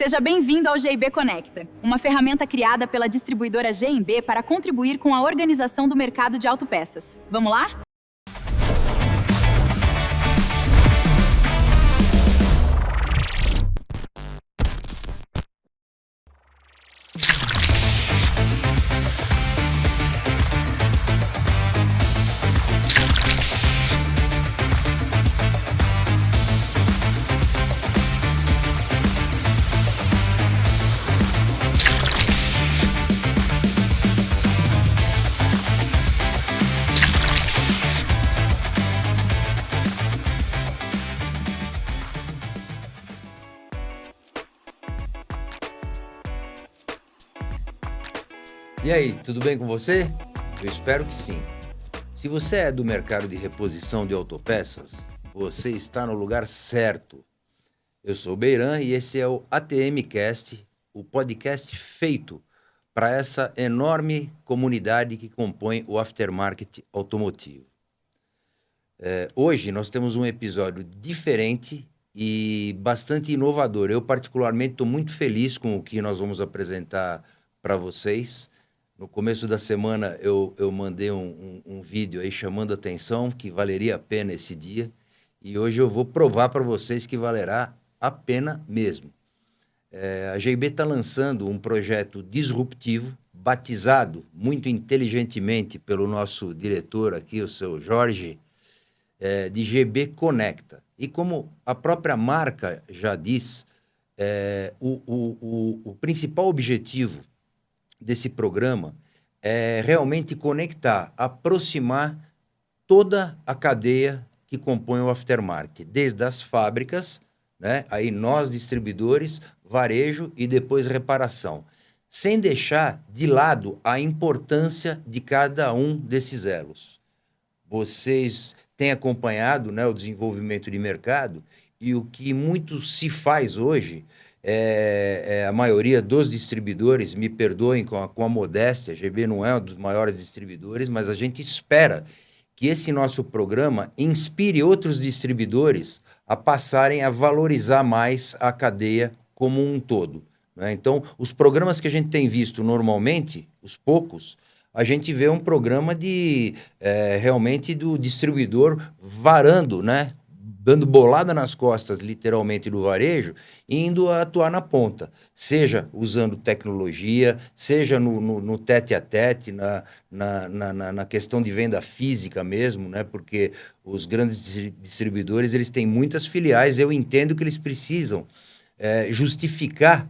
Seja bem-vindo ao GIB Conecta, uma ferramenta criada pela distribuidora G&B para contribuir com a organização do mercado de autopeças. Vamos lá? E aí, tudo bem com você? Eu espero que sim. Se você é do mercado de reposição de autopeças, você está no lugar certo. Eu sou o Beiran e esse é o ATM Cast, o podcast feito para essa enorme comunidade que compõe o aftermarket automotivo. Hoje nós temos um episódio diferente e bastante inovador. Eu particularmente estou muito feliz com o que nós vamos apresentar para vocês. No começo da semana eu mandei um vídeo aí chamando a atenção que valeria a pena esse dia. E hoje eu vou provar para vocês que valerá a pena mesmo. A GIB está lançando um projeto disruptivo, batizado muito inteligentemente pelo nosso diretor aqui, o seu Jorge, de GIB Conecta. E como a própria marca já diz, o principal objetivo desse programa é realmente conectar, aproximar toda a cadeia que compõe o aftermarket, desde as fábricas, né, aí nós distribuidores, varejo e depois reparação, sem deixar de lado a importância de cada um desses elos. Vocês têm acompanhado, né, o desenvolvimento de mercado e o que muito se faz hoje a maioria dos distribuidores, me perdoem com a modéstia, a GB não é um dos maiores distribuidores, mas a gente espera que esse nosso programa inspire outros distribuidores a passarem a valorizar mais a cadeia como um todo, né? Então, os programas que a gente tem visto normalmente, os poucos, a gente vê um programa realmente do distribuidor varando, né? Dando bolada nas costas, literalmente, do varejo, indo a atuar na ponta, seja usando tecnologia, seja no tete-a-tete, na questão de venda física mesmo, né? Porque os grandes distribuidores eles têm muitas filiais, eu entendo que eles precisam justificar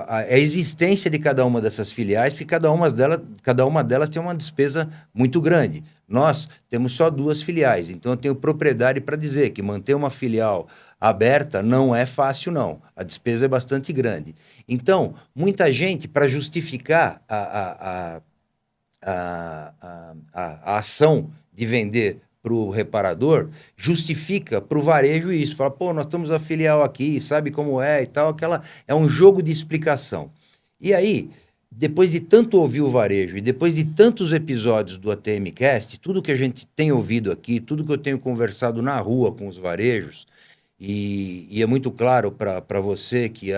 a existência de cada uma dessas filiais, porque cada uma delas tem uma despesa muito grande. Nós temos só 2 filiais, então eu tenho propriedade para dizer que manter uma filial aberta não é fácil, não. A despesa é bastante grande. Então, muita gente, para justificar a ação de vender para o reparador, justifica para o varejo isso. Fala, pô, nós estamos a filial aqui, sabe como é e tal. É um jogo de explicação. E aí, depois de tanto ouvir o varejo e depois de tantos episódios do ATM Cast, tudo que a gente tem ouvido aqui, tudo que eu tenho conversado na rua com os varejos, e é muito claro para você que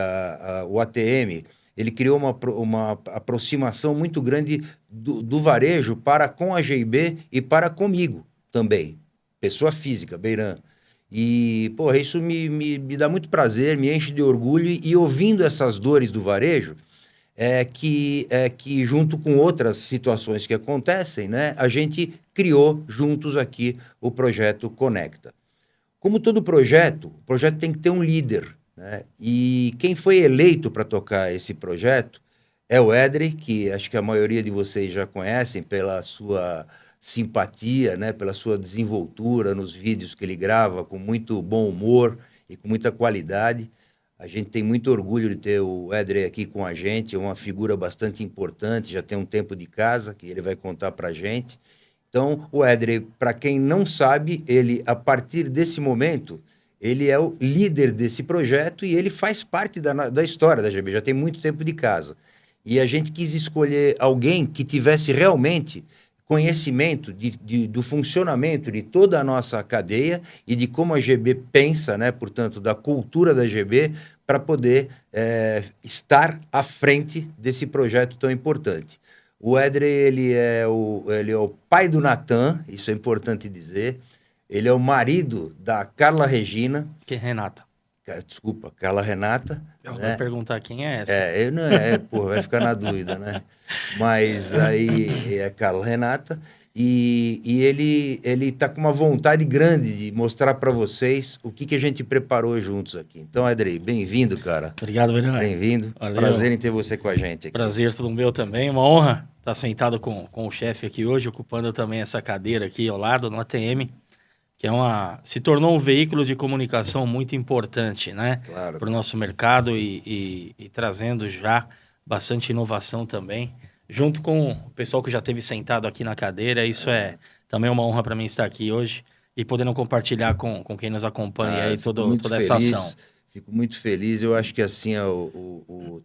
o ATM ele criou uma aproximação muito grande do varejo para com a GIB e para comigo também, pessoa física, Beiran. E, porra, isso me dá muito prazer, me enche de orgulho e ouvindo essas dores do varejo, que junto com outras situações que acontecem, né, a gente criou juntos aqui o projeto Conecta. Como todo projeto, o projeto tem que ter um líder, né? E quem foi eleito para tocar esse projeto é o Edrey, que acho que a maioria de vocês já conhecem pela sua simpatia, né, pela sua desenvoltura nos vídeos que ele grava com muito bom humor e com muita qualidade. A gente tem muito orgulho de ter o Edrey aqui com a gente, é uma figura bastante importante, já tem um tempo de casa que ele vai contar para a gente. Então, o Edrey, para quem não sabe, ele, a partir desse momento, ele é o líder desse projeto e ele faz parte da história da GB, já tem muito tempo de casa. E a gente quis escolher alguém que tivesse realmente conhecimento do funcionamento de toda a nossa cadeia e de como a GB pensa, né? Portanto, da cultura da GB, para poder estar à frente desse projeto tão importante. O Edrey, ele é o pai do Natan, isso é importante dizer. Ele é o marido da Carla Regina. Que é Renata. Desculpa, Carla Renata. Ela né? vai perguntar quem é essa. Vai ficar na dúvida, né? Mas aí é Carla Renata. E ele tá com uma vontade grande de mostrar para vocês o que a gente preparou juntos aqui. Então, Edrey, bem-vindo, cara. Obrigado, Bernardo. Bem-vindo. Prazer em ter você com a gente aqui. Prazer, todo meu também. Uma honra estar sentado com o chefe aqui hoje, ocupando também essa cadeira aqui ao lado, no ATM, que se tornou um veículo de comunicação muito importante, né? Claro. Para o nosso mercado e trazendo já bastante inovação também. Junto com o pessoal que já esteve sentado aqui na cadeira, isso é também uma honra para mim estar aqui hoje e podendo compartilhar com quem nos acompanha aí toda essa ação. Fico muito feliz. Eu acho que assim,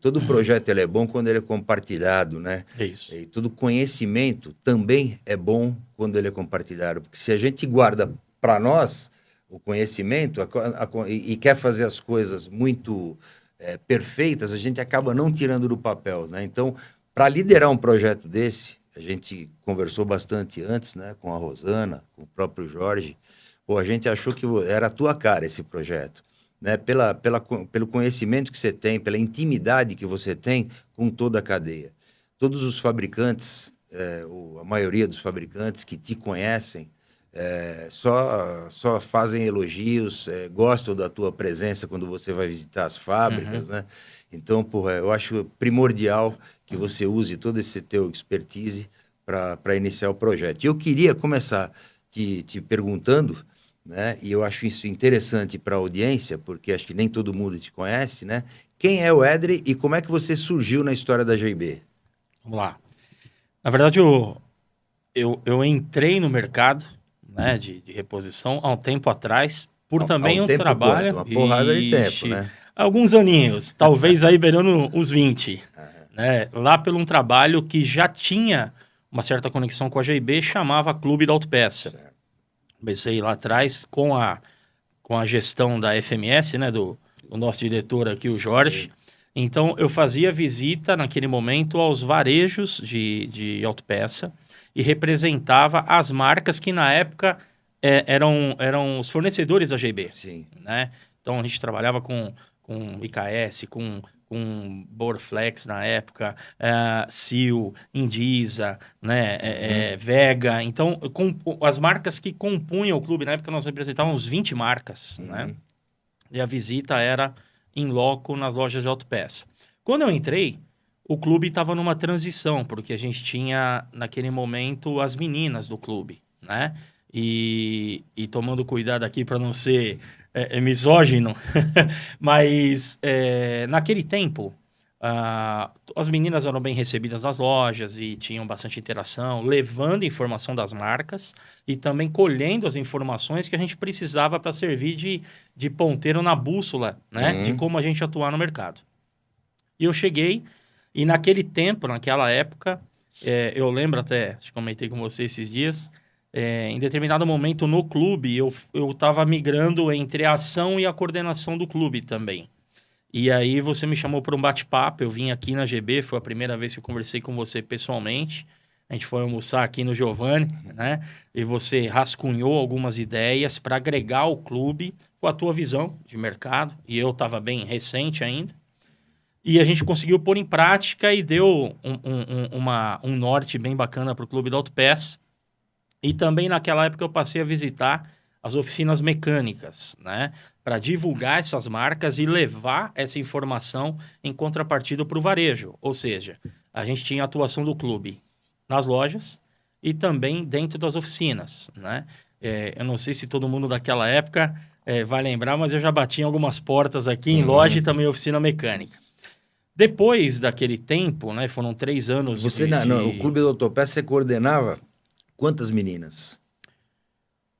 todo projeto ele é bom quando ele é compartilhado, né? É isso. E todo conhecimento também é bom quando ele é compartilhado. Porque se a gente guarda para nós o conhecimento e quer fazer as coisas muito perfeitas, a gente acaba não tirando do papel, né? Então, para liderar um projeto desse, a gente conversou bastante antes, né, com a Rosana, com o próprio Jorge. Pô, a gente achou que era a tua cara esse projeto, né? Pelo conhecimento que você tem, pela intimidade que você tem com toda a cadeia. Todos os fabricantes, a maioria dos fabricantes que te conhecem, só fazem elogios, gostam da tua presença quando você vai visitar as fábricas, né? Então, eu acho primordial que você use todo esse teu expertise para iniciar o projeto. E eu queria começar te perguntando, né? E eu acho isso interessante para a audiência, porque acho que nem todo mundo te conhece, né? Quem é o Edrey e como é que você surgiu na história da GB? Vamos lá. Na verdade, eu entrei no mercado, né, de reposição há um tempo atrás, também um trabalho... Uma porrada de tempo, né? Alguns aninhos, talvez aí beirando uns 20. Né? Lá pelo um trabalho que já tinha uma certa conexão com a GB, chamava Clube da Autopeça. Comecei lá atrás com a gestão da FMS, né, do nosso diretor aqui, o Jorge. Sim. Então, eu fazia visita naquele momento aos varejos de autopeça e representava as marcas que na época eram os fornecedores da GB. Sim. Né? Então, a gente trabalhava com IKS, com Borflex na época, Sil, Indisa, né, Vega. Então, as marcas que compunham o clube, na época nós representávamos 20 marcas, né? E a visita era em loco nas lojas de autopeça. Quando eu entrei, o clube estava numa transição, porque a gente tinha, naquele momento, as meninas do clube, né? E tomando cuidado aqui para não ser misógino, mas naquele tempo, as meninas eram bem recebidas nas lojas e tinham bastante interação, levando informação das marcas e também colhendo as informações que a gente precisava para servir de ponteiro na bússola, né? De como a gente atuar no mercado. E eu cheguei, e naquele tempo, naquela época, eu lembro até, comentei com você esses dias, em determinado momento no clube, eu estava migrando entre a ação e a coordenação do clube também. E aí você me chamou para um bate-papo, eu vim aqui na GB, foi a primeira vez que eu conversei com você pessoalmente. A gente foi almoçar aqui no Giovanni, né? E você rascunhou algumas ideias para agregar ao clube com a tua visão de mercado. E eu estava bem recente ainda. E a gente conseguiu pôr em prática e deu um norte bem bacana para o Clube da Autopeça. E também naquela época eu passei a visitar as oficinas mecânicas, né? Para divulgar essas marcas e levar essa informação em contrapartida para o varejo. Ou seja, a gente tinha a atuação do clube nas lojas e também dentro das oficinas, né? Eu não sei se todo mundo daquela época vai lembrar, mas eu já bati em algumas portas aqui em loja e também oficina mecânica. Depois daquele tempo, né? Foram 3 anos... Você, o Clube da Autopeça, você coordenava quantas meninas?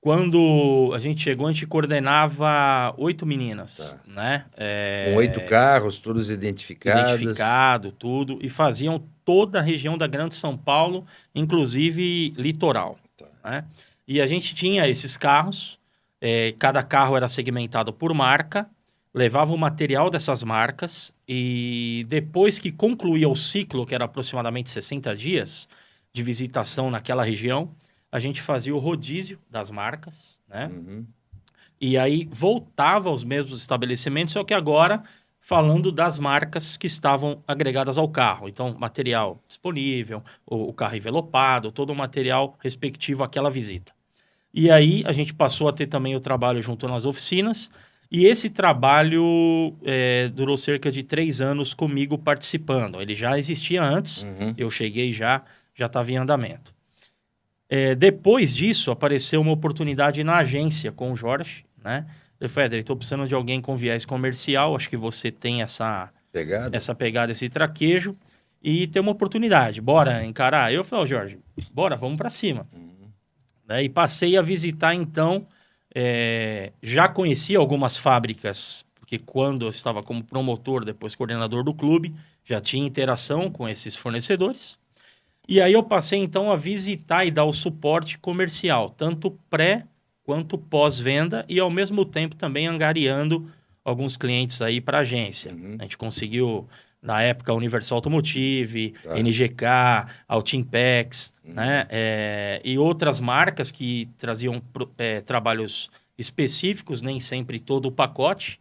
Quando a gente chegou, a gente coordenava 8 meninas, Tá. né? Com 8 carros, todos identificados. Identificado, tudo, e faziam toda a região da Grande São Paulo, inclusive litoral. Tá. Né? E a gente tinha esses carros, cada carro era segmentado por marca, levava o material dessas marcas, e depois que concluía o ciclo, que era aproximadamente 60 dias de visitação naquela região, a gente fazia o rodízio das marcas, né? Uhum. E aí voltava aos mesmos estabelecimentos, só que agora falando das marcas que estavam agregadas ao carro. Então, material disponível, o carro envelopado, todo o material respectivo àquela visita. E aí a gente passou a ter também o trabalho junto nas oficinas, e esse trabalho durou cerca de 3 anos comigo participando. Ele já existia antes, Uhum. eu cheguei já estava em andamento. Depois disso, apareceu uma oportunidade na agência com o Jorge, né? Ele falou, Éder, estou precisando de alguém com viés comercial, acho que você tem essa pegada, esse traquejo, e tem uma oportunidade, bora encarar? Eu falei, Jorge, bora, vamos para cima. Né? E passei a visitar, então, já conhecia algumas fábricas, porque quando eu estava como promotor, depois coordenador do clube, já tinha interação com esses fornecedores. E aí eu passei, então, a visitar e dar o suporte comercial, tanto pré quanto pós-venda, e ao mesmo tempo também angariando alguns clientes aí para a agência. Uhum. A gente conseguiu, na época, a Universal Automotive, Tá. NGK, Altimpex, né? E outras marcas que traziam trabalhos específicos, nem sempre todo o pacote,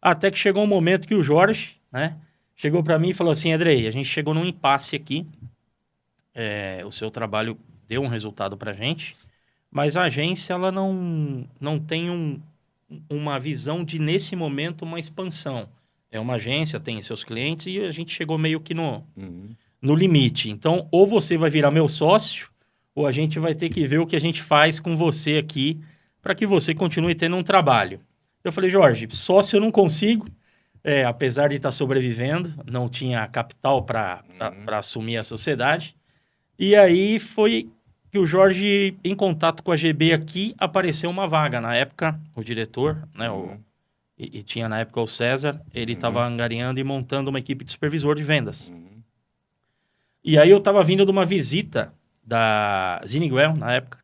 até que chegou um momento que o Jorge, né, chegou para mim e falou assim, Andrei, a gente chegou num impasse aqui, o seu trabalho deu um resultado para a gente, mas a agência ela não tem uma visão de, nesse momento, uma expansão. É uma agência, tem seus clientes e a gente chegou meio que no limite. Então, ou você vai virar meu sócio, ou a gente vai ter que ver o que a gente faz com você aqui para que você continue tendo um trabalho. Eu falei, Jorge, sócio eu não consigo, apesar de estar sobrevivendo, não tinha capital para assumir a sociedade. E aí foi que o Jorge, em contato com a GB aqui, apareceu uma vaga. Na época, o diretor, né, e tinha na época o César, ele estava angariando e montando uma equipe de supervisor de vendas. E aí eu estava vindo de uma visita da Ziniguel, na época.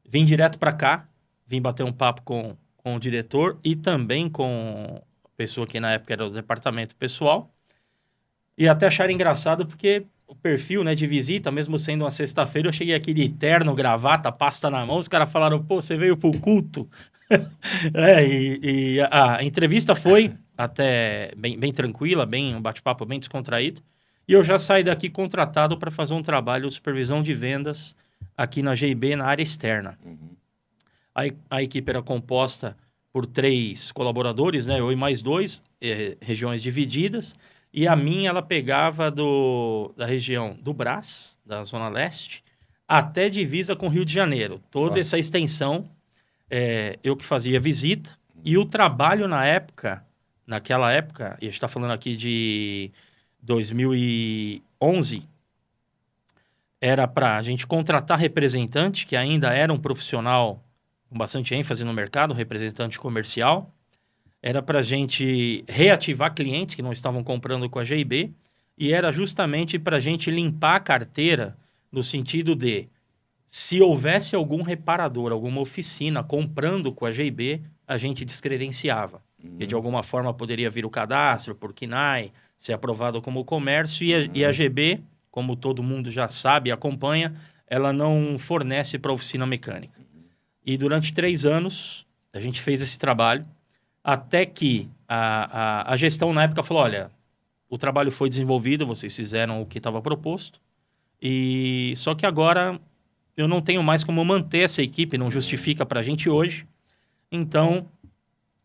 Vim direto para cá, vim bater um papo com o diretor e também com a pessoa que na época era do departamento pessoal. E até acharam engraçado porque o perfil, né, de visita, mesmo sendo uma sexta-feira, eu cheguei aqui de terno, gravata, pasta na mão, os caras falaram, pô, você veio pro culto? E a entrevista foi até bem tranquila, um bate-papo bem descontraído, e eu já saí daqui contratado para fazer um trabalho de supervisão de vendas aqui na GIB, na área externa. A equipe era composta por 3 colaboradores, né, eu e mais 2, regiões divididas, e a minha, ela pegava da região do Brás, da Zona Leste, até divisa com o Rio de Janeiro. Toda essa extensão, eu que fazia visita. E o trabalho naquela época, e a gente está falando aqui de 2011, era para a gente contratar representante, que ainda era um profissional com bastante ênfase no mercado, representante comercial. Era para a gente reativar clientes que não estavam comprando com a GIB, e era justamente para a gente limpar a carteira no sentido de, se houvesse algum reparador, alguma oficina comprando com a GIB, a gente descredenciava. Que de alguma forma poderia vir o cadastro por KNAI, ser aprovado como comércio, e a GB, como todo mundo já sabe e acompanha, ela não fornece para a oficina mecânica. E durante 3 anos, a gente fez esse trabalho, até que a gestão na época falou, olha, o trabalho foi desenvolvido, vocês fizeram o que estava proposto, e só que agora eu não tenho mais como manter essa equipe, não justifica para a gente hoje, então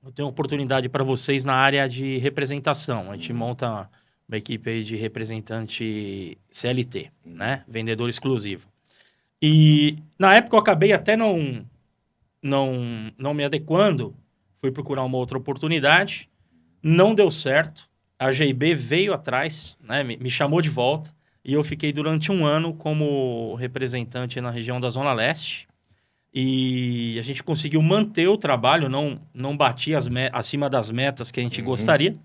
eu tenho oportunidade para vocês na área de representação. A gente monta uma equipe aí de representante CLT, né? Vendedor exclusivo. E na época eu acabei até não me adequando, fui procurar uma outra oportunidade, não deu certo, a GIB veio atrás, né, me chamou de volta, e eu fiquei durante 1 ano como representante na região da Zona Leste. E a gente conseguiu manter o trabalho, não batia acima das metas que a gente gostaria.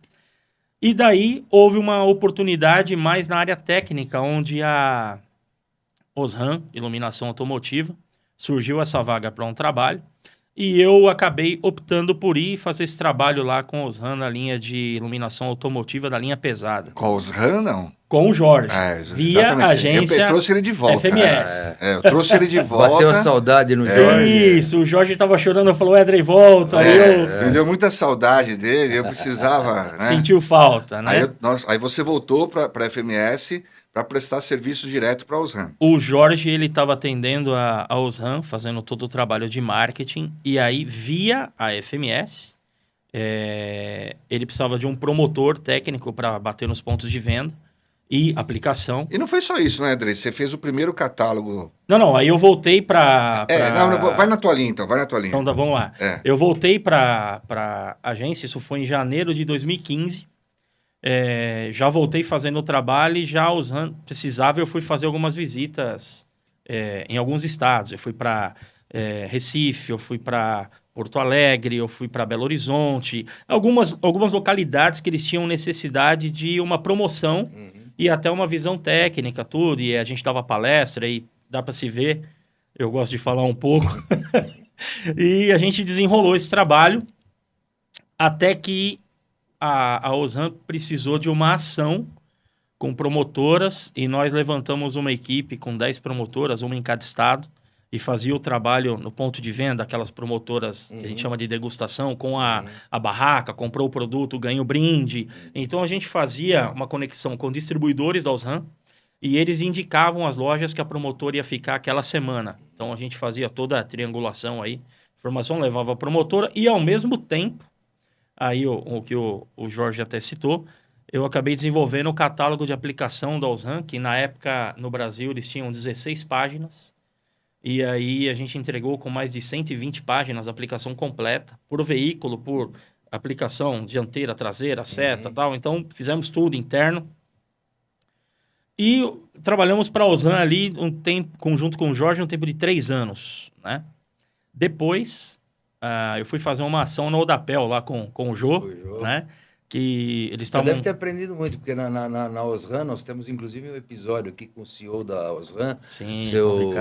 E daí houve uma oportunidade mais na área técnica, onde a Osram, Iluminação Automotiva, surgiu essa vaga para um trabalho. E eu acabei optando por ir fazer esse trabalho lá com a Osram na linha de iluminação automotiva da linha pesada. Com a Osram, não? Com o Jorge. via exatamente. agência Eu trouxe ele de volta. FMS. Eu trouxe ele de volta. Bateu a saudade no Jorge. Isso, o Jorge tava chorando, falou, Edrei, volta. Me deu muita saudade dele, eu precisava, né? Sentiu falta, né? Aí você voltou para a FMS para prestar serviço direto para a Osram. O Jorge, ele estava atendendo a Osram, fazendo todo o trabalho de marketing, e aí, via a FMS, ele precisava de um promotor técnico para bater nos pontos de venda e aplicação. E não foi só isso, né, André? Você fez o primeiro catálogo. Não, aí eu voltei para... vai na tua linha, então, vai na tua linha. Então, vamos lá. Eu voltei para agência, isso foi em janeiro de 2015. Já voltei fazendo o trabalho e já usando, precisava, eu fui fazer algumas visitas em alguns estados. Eu fui para Recife, eu fui para Porto Alegre, eu fui para Belo Horizonte, algumas localidades que eles tinham necessidade de uma promoção e até uma visão técnica, tudo, e a gente dava palestra e dá para se ver, eu gosto de falar um pouco, e a gente desenrolou esse trabalho até que a Osram precisou de uma ação com promotoras e nós levantamos uma equipe com 10 promotoras, uma em cada estado, e fazia o trabalho no ponto de venda, aquelas promotoras que a gente chama de degustação, com a barraca, comprou o produto, ganha o brinde. Então, a gente fazia uma conexão com distribuidores da Osram e eles indicavam as lojas que a promotora ia ficar aquela semana. Então, a gente fazia toda a triangulação aí, informação levava a promotora e, ao mesmo tempo, aí o que o Jorge até citou, eu acabei desenvolvendo o catálogo de aplicação da Osram, que na época, no Brasil, eles tinham 16 páginas. E aí a gente entregou com mais de 120 páginas a aplicação completa, por veículo, por aplicação dianteira, traseira, seta e tal. Então, fizemos tudo interno. E trabalhamos para a Osram ali, junto com o Jorge, um tempo de 3 anos, né? Depois, eu fui fazer uma ação na Odapel, lá com o Jô, né? Que eles estavam... Você deve ter aprendido muito, porque na Osram nós temos inclusive um episódio aqui com o CEO da Osram, seu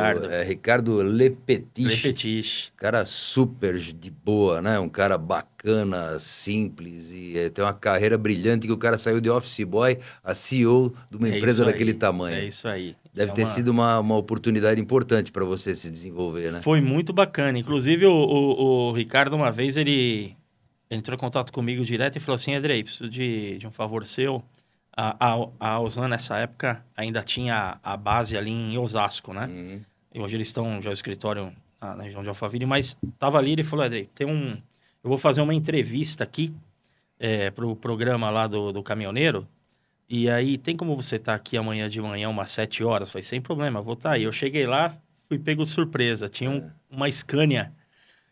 Ricardo Lepetich. Lepetich. Cara super de boa, né? Um cara bacana, simples e tem uma carreira brilhante que o cara saiu de office boy a CEO de uma empresa daquele tamanho. É isso aí. Deve ter sido uma oportunidade importante para você se desenvolver, né? Foi muito bacana. Inclusive o Ricardo, uma vez, ele entrou em contato comigo direto e falou assim, Edrei, preciso de um favor seu. A Osram, nessa época, ainda tinha a base ali em Osasco, né? E hoje eles estão já no escritório na região de Alphaville, mas estava ali, ele falou, Edrei, eu vou fazer uma entrevista aqui para o programa lá do caminhoneiro, e aí tem como você estar aqui amanhã de manhã, umas 7 horas? Falei, sem problema, vou estar aí. Eu cheguei lá, fui pego de surpresa, tinha uma Scania.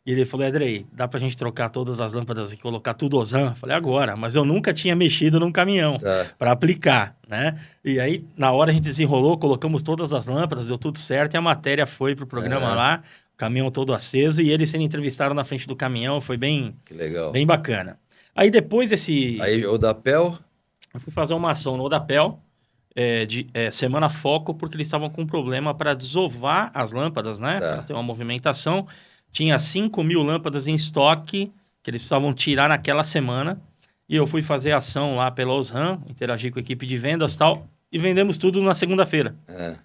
E ele falou, Edrei, dá pra gente trocar todas as lâmpadas e colocar tudo Osram? Falei, agora. Mas eu nunca tinha mexido num caminhão para aplicar, né? E aí, na hora a gente desenrolou, colocamos todas as lâmpadas, deu tudo certo e a matéria foi pro programa lá, o caminhão todo aceso e eles sendo entrevistados na frente do caminhão, foi bem bacana. Aí depois desse... Aí, Odapel? Eu fui fazer uma ação no Odapel, Semana Foco, porque eles estavam com um problema para desovar as lâmpadas, né? Para ter uma movimentação. Tinha 5.000 lâmpadas em estoque que eles precisavam tirar naquela semana. E eu fui fazer ação lá pela Osram, interagir com a equipe de vendas e tal. E vendemos tudo na segunda-feira.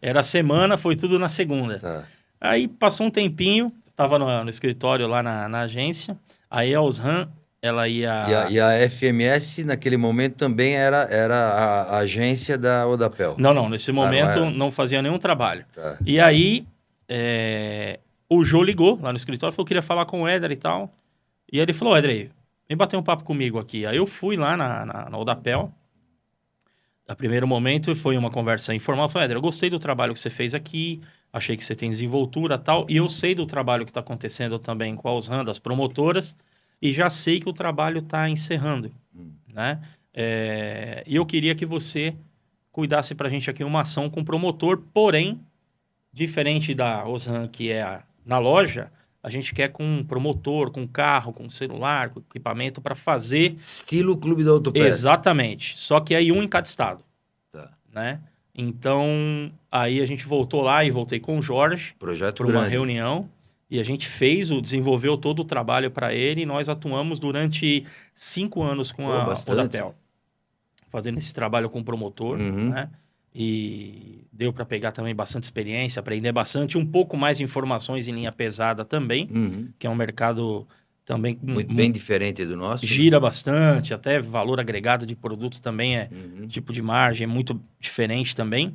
Era a semana, foi tudo na segunda. Aí passou um tempinho, estava no escritório lá na agência. Aí a Osram, ela ia... E a FMS, naquele momento, também era a agência da Odapel? Não. Nesse momento, não fazia nenhum trabalho. E aí... O Jô ligou lá no escritório, falou que queria falar com o Éder e tal. E aí ele falou, Éder, vem bater um papo comigo aqui. Aí eu fui lá na Odapel. A primeiro momento foi uma conversa informal. Eu falei, Éder, eu gostei do trabalho que você fez aqui. Achei que você tem desenvoltura e tal. E eu sei do trabalho que está acontecendo também com a Osram, das promotoras. E já sei que o trabalho está encerrando, né? E eu queria que você cuidasse para a gente aqui uma ação com o promotor, porém, diferente da Osram, que é Na loja, a gente quer com um promotor, com carro, com celular, com equipamento para fazer... Estilo Clube da Autopeça. Exatamente. Só que aí um em cada estado. Tá. Né? Então, aí a gente voltou lá e voltei com o Jorge Projeto para uma grande. reunião. E a gente desenvolveu todo o trabalho para ele e nós atuamos durante 5 anos com a bastante. Odapel. Fazendo esse trabalho com o promotor, né? E deu para pegar também bastante experiência, aprender bastante, um pouco mais de informações em linha pesada também, que é um mercado também Muito bem diferente do nosso. gira bastante, até valor agregado de produtos também é tipo de margem é muito diferente também.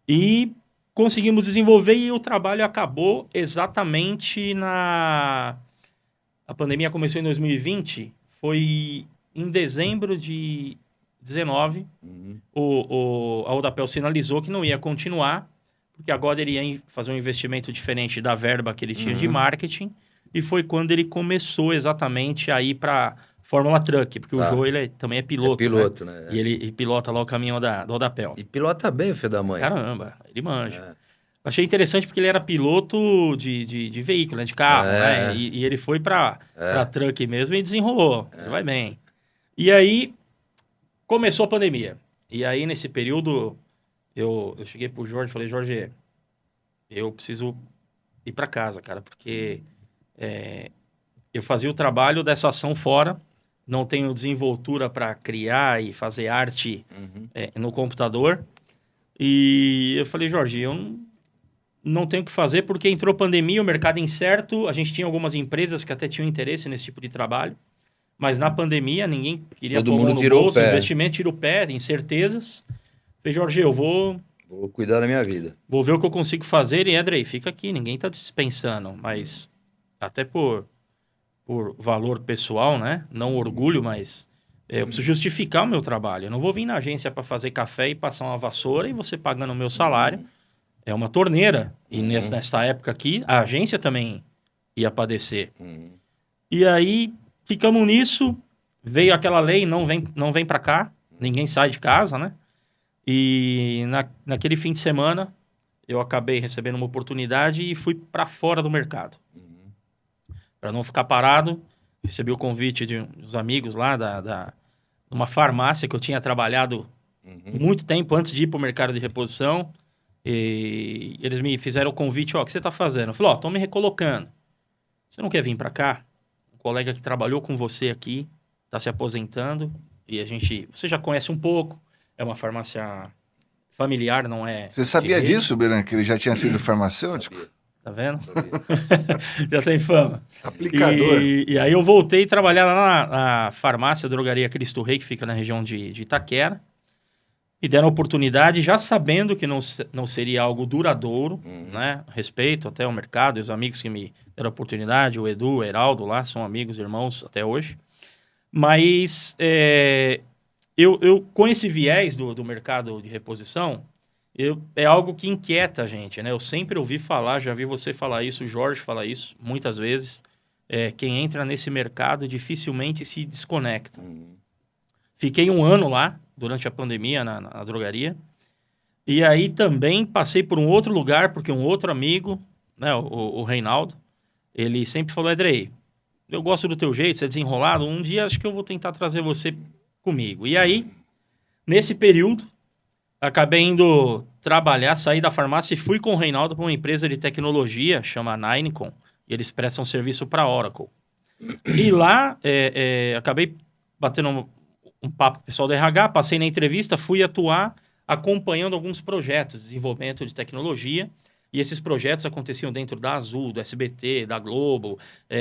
E conseguimos desenvolver e o trabalho acabou exatamente A pandemia começou em 2020, foi em dezembro de 19, a Odapel sinalizou que não ia continuar, porque agora ele ia fazer um investimento diferente da verba que ele tinha de marketing, e foi quando ele começou exatamente a ir para Fórmula Truck, porque o Jô ele também é piloto. É piloto, né? E ele pilota lá o caminhão da Odapel. E pilota bem o filho da mãe. Caramba, ele manja. Achei interessante porque ele era piloto de veículo, né, de carro, né? E ele foi para truck mesmo e desenrolou. Ele vai bem. E aí, começou a pandemia. E aí, nesse período, eu cheguei pro Jorge e falei, Jorge, eu preciso ir para casa, cara, porque eu fazia o trabalho dessa ação fora, não tenho desenvoltura para criar e fazer arte no computador. E eu falei, Jorge, eu não tenho o que fazer porque entrou pandemia, o mercado incerto, a gente tinha algumas empresas que até tinham interesse nesse tipo de trabalho, mas na pandemia ninguém queria Todo pôr mundo no tirou bolso, o pé. investimento, tira o pé, incertezas. Falei, Jorge, eu vou cuidar da minha vida. Vou ver o que eu consigo fazer e, Andrei, fica aqui, ninguém tá dispensando, mas até por valor pessoal, né? Não orgulho, mas eu preciso justificar o meu trabalho. Eu não vou vir na agência para fazer café e passar uma vassoura e você pagando o meu salário. É uma torneira. E nessa época aqui, a agência também ia padecer. E aí, ficamos nisso. Veio aquela lei, não vem para cá. Ninguém sai de casa, né? E naquele fim de semana, eu acabei recebendo uma oportunidade e fui para fora do mercado. Para não ficar parado, recebi o convite de uns amigos lá de uma farmácia que eu tinha trabalhado muito tempo antes de ir para o mercado de reposição. E eles me fizeram o convite, o que você está fazendo? Eu falei, estou me recolocando. Você não quer vir para cá? Um colega que trabalhou com você aqui, está se aposentando, e você já conhece um pouco, é uma farmácia familiar, não é... Você sabia disso, Beran, que ele já tinha sido farmacêutico? Sabia. Tá vendo? Já tem fama. Aplicador. E aí eu voltei a trabalhar lá na farmácia, drogaria Cristo Rei, que fica na região de Itaquera. E deram oportunidade, já sabendo que não seria algo duradouro, né? Respeito até o mercado, os amigos que me deram oportunidade, o Edu, o Heraldo lá, são amigos, irmãos até hoje. Mas eu com esse viés do mercado de reposição, é algo que inquieta a gente, né? Eu sempre ouvi falar, já vi você falar isso, o Jorge falar isso, muitas vezes. Quem entra nesse mercado dificilmente se desconecta. Fiquei 1 ano lá, durante a pandemia, na drogaria. E aí também passei por um outro lugar, porque um outro amigo, né, o Reinaldo, ele sempre falou, Andrei, eu gosto do teu jeito, você é desenrolado, um dia acho que eu vou tentar trazer você comigo. E aí, nesse período, acabei indo trabalhar, saí da farmácia e fui com o Reinaldo para uma empresa de tecnologia, chama Ninecon, e eles prestam serviço para Oracle. E lá, acabei batendo um papo com o pessoal do RH, passei na entrevista, fui atuar acompanhando alguns projetos de desenvolvimento de tecnologia, e esses projetos aconteciam dentro da Azul, do SBT, da Globo,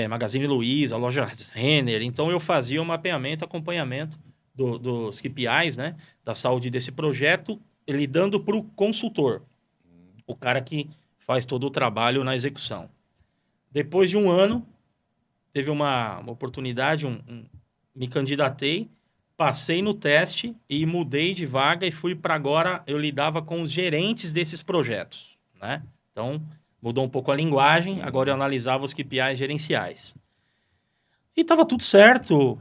Magazine Luiza, loja Renner. Então, eu fazia o mapeamento, acompanhamento dos KPIs, né, da saúde desse projeto, lidando para o consultor, o cara que faz todo o trabalho na execução. Depois de 1 ano, teve uma oportunidade, me candidatei, passei no teste e mudei de vaga e fui para agora, eu lidava com os gerentes desses projetos, né? Então, mudou um pouco a linguagem, agora eu analisava os KPIs gerenciais. E estava tudo certo,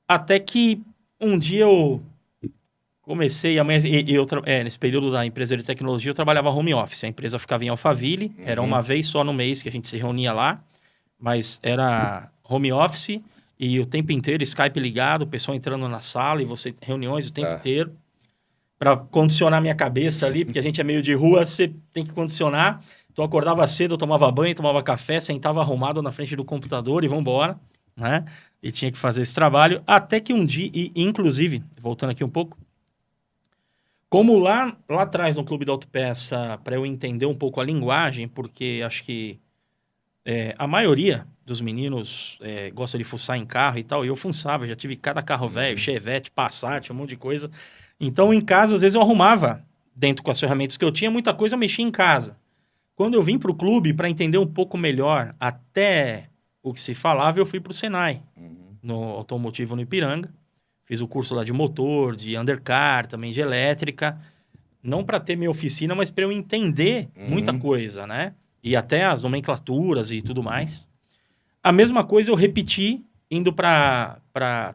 até que um dia eu Comecei amanhã, nesse período da empresa de tecnologia, eu trabalhava home office. A empresa ficava em Alphaville, era uma vez só no mês que a gente se reunia lá, mas era home office e o tempo inteiro Skype ligado, o pessoal entrando na sala e você reuniões o tempo inteiro para condicionar minha cabeça ali, porque a gente é meio de rua, você tem que condicionar. Então eu acordava cedo, eu tomava banho, tomava café, sentava arrumado na frente do computador e vambora, né? E tinha que fazer esse trabalho, até que um dia, e inclusive, voltando aqui um pouco, como lá atrás no Clube da Autopeça, para eu entender um pouco a linguagem, porque acho que a maioria dos meninos gosta de fuçar em carro e tal, e eu fuçava, já tive cada carro velho, Chevette, Passat, um monte de coisa. Então, em casa, às vezes eu arrumava, dentro com as ferramentas que eu tinha, muita coisa eu mexia em casa. Quando eu vim para o clube, para entender um pouco melhor até o que se falava, eu fui para o Senai, no Automotivo no Ipiranga. Fiz o curso lá de motor, de undercar, também de elétrica. Não para ter minha oficina, mas para eu entender muita coisa, né? E até as nomenclaturas e tudo mais. A mesma coisa eu repeti indo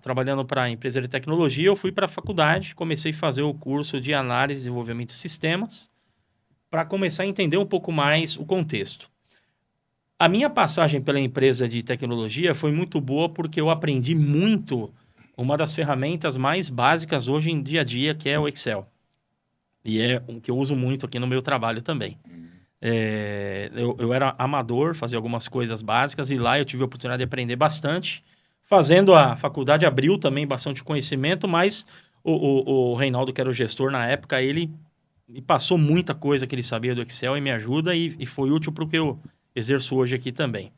trabalhando para a empresa de tecnologia. Eu fui para a faculdade, comecei a fazer o curso de análise e desenvolvimento de sistemas para começar a entender um pouco mais o contexto. A minha passagem pela empresa de tecnologia foi muito boa porque eu aprendi muito uma das ferramentas mais básicas hoje em dia a dia, que é o Excel. E é o que eu uso muito aqui no meu trabalho também. Eu era amador, fazia algumas coisas básicas, e lá eu tive a oportunidade de aprender bastante. Fazendo a faculdade, abriu também bastante conhecimento, mas o Reinaldo, que era o gestor na época, ele me passou muita coisa que ele sabia do Excel e me ajuda, e foi útil para o que eu exerço hoje aqui também.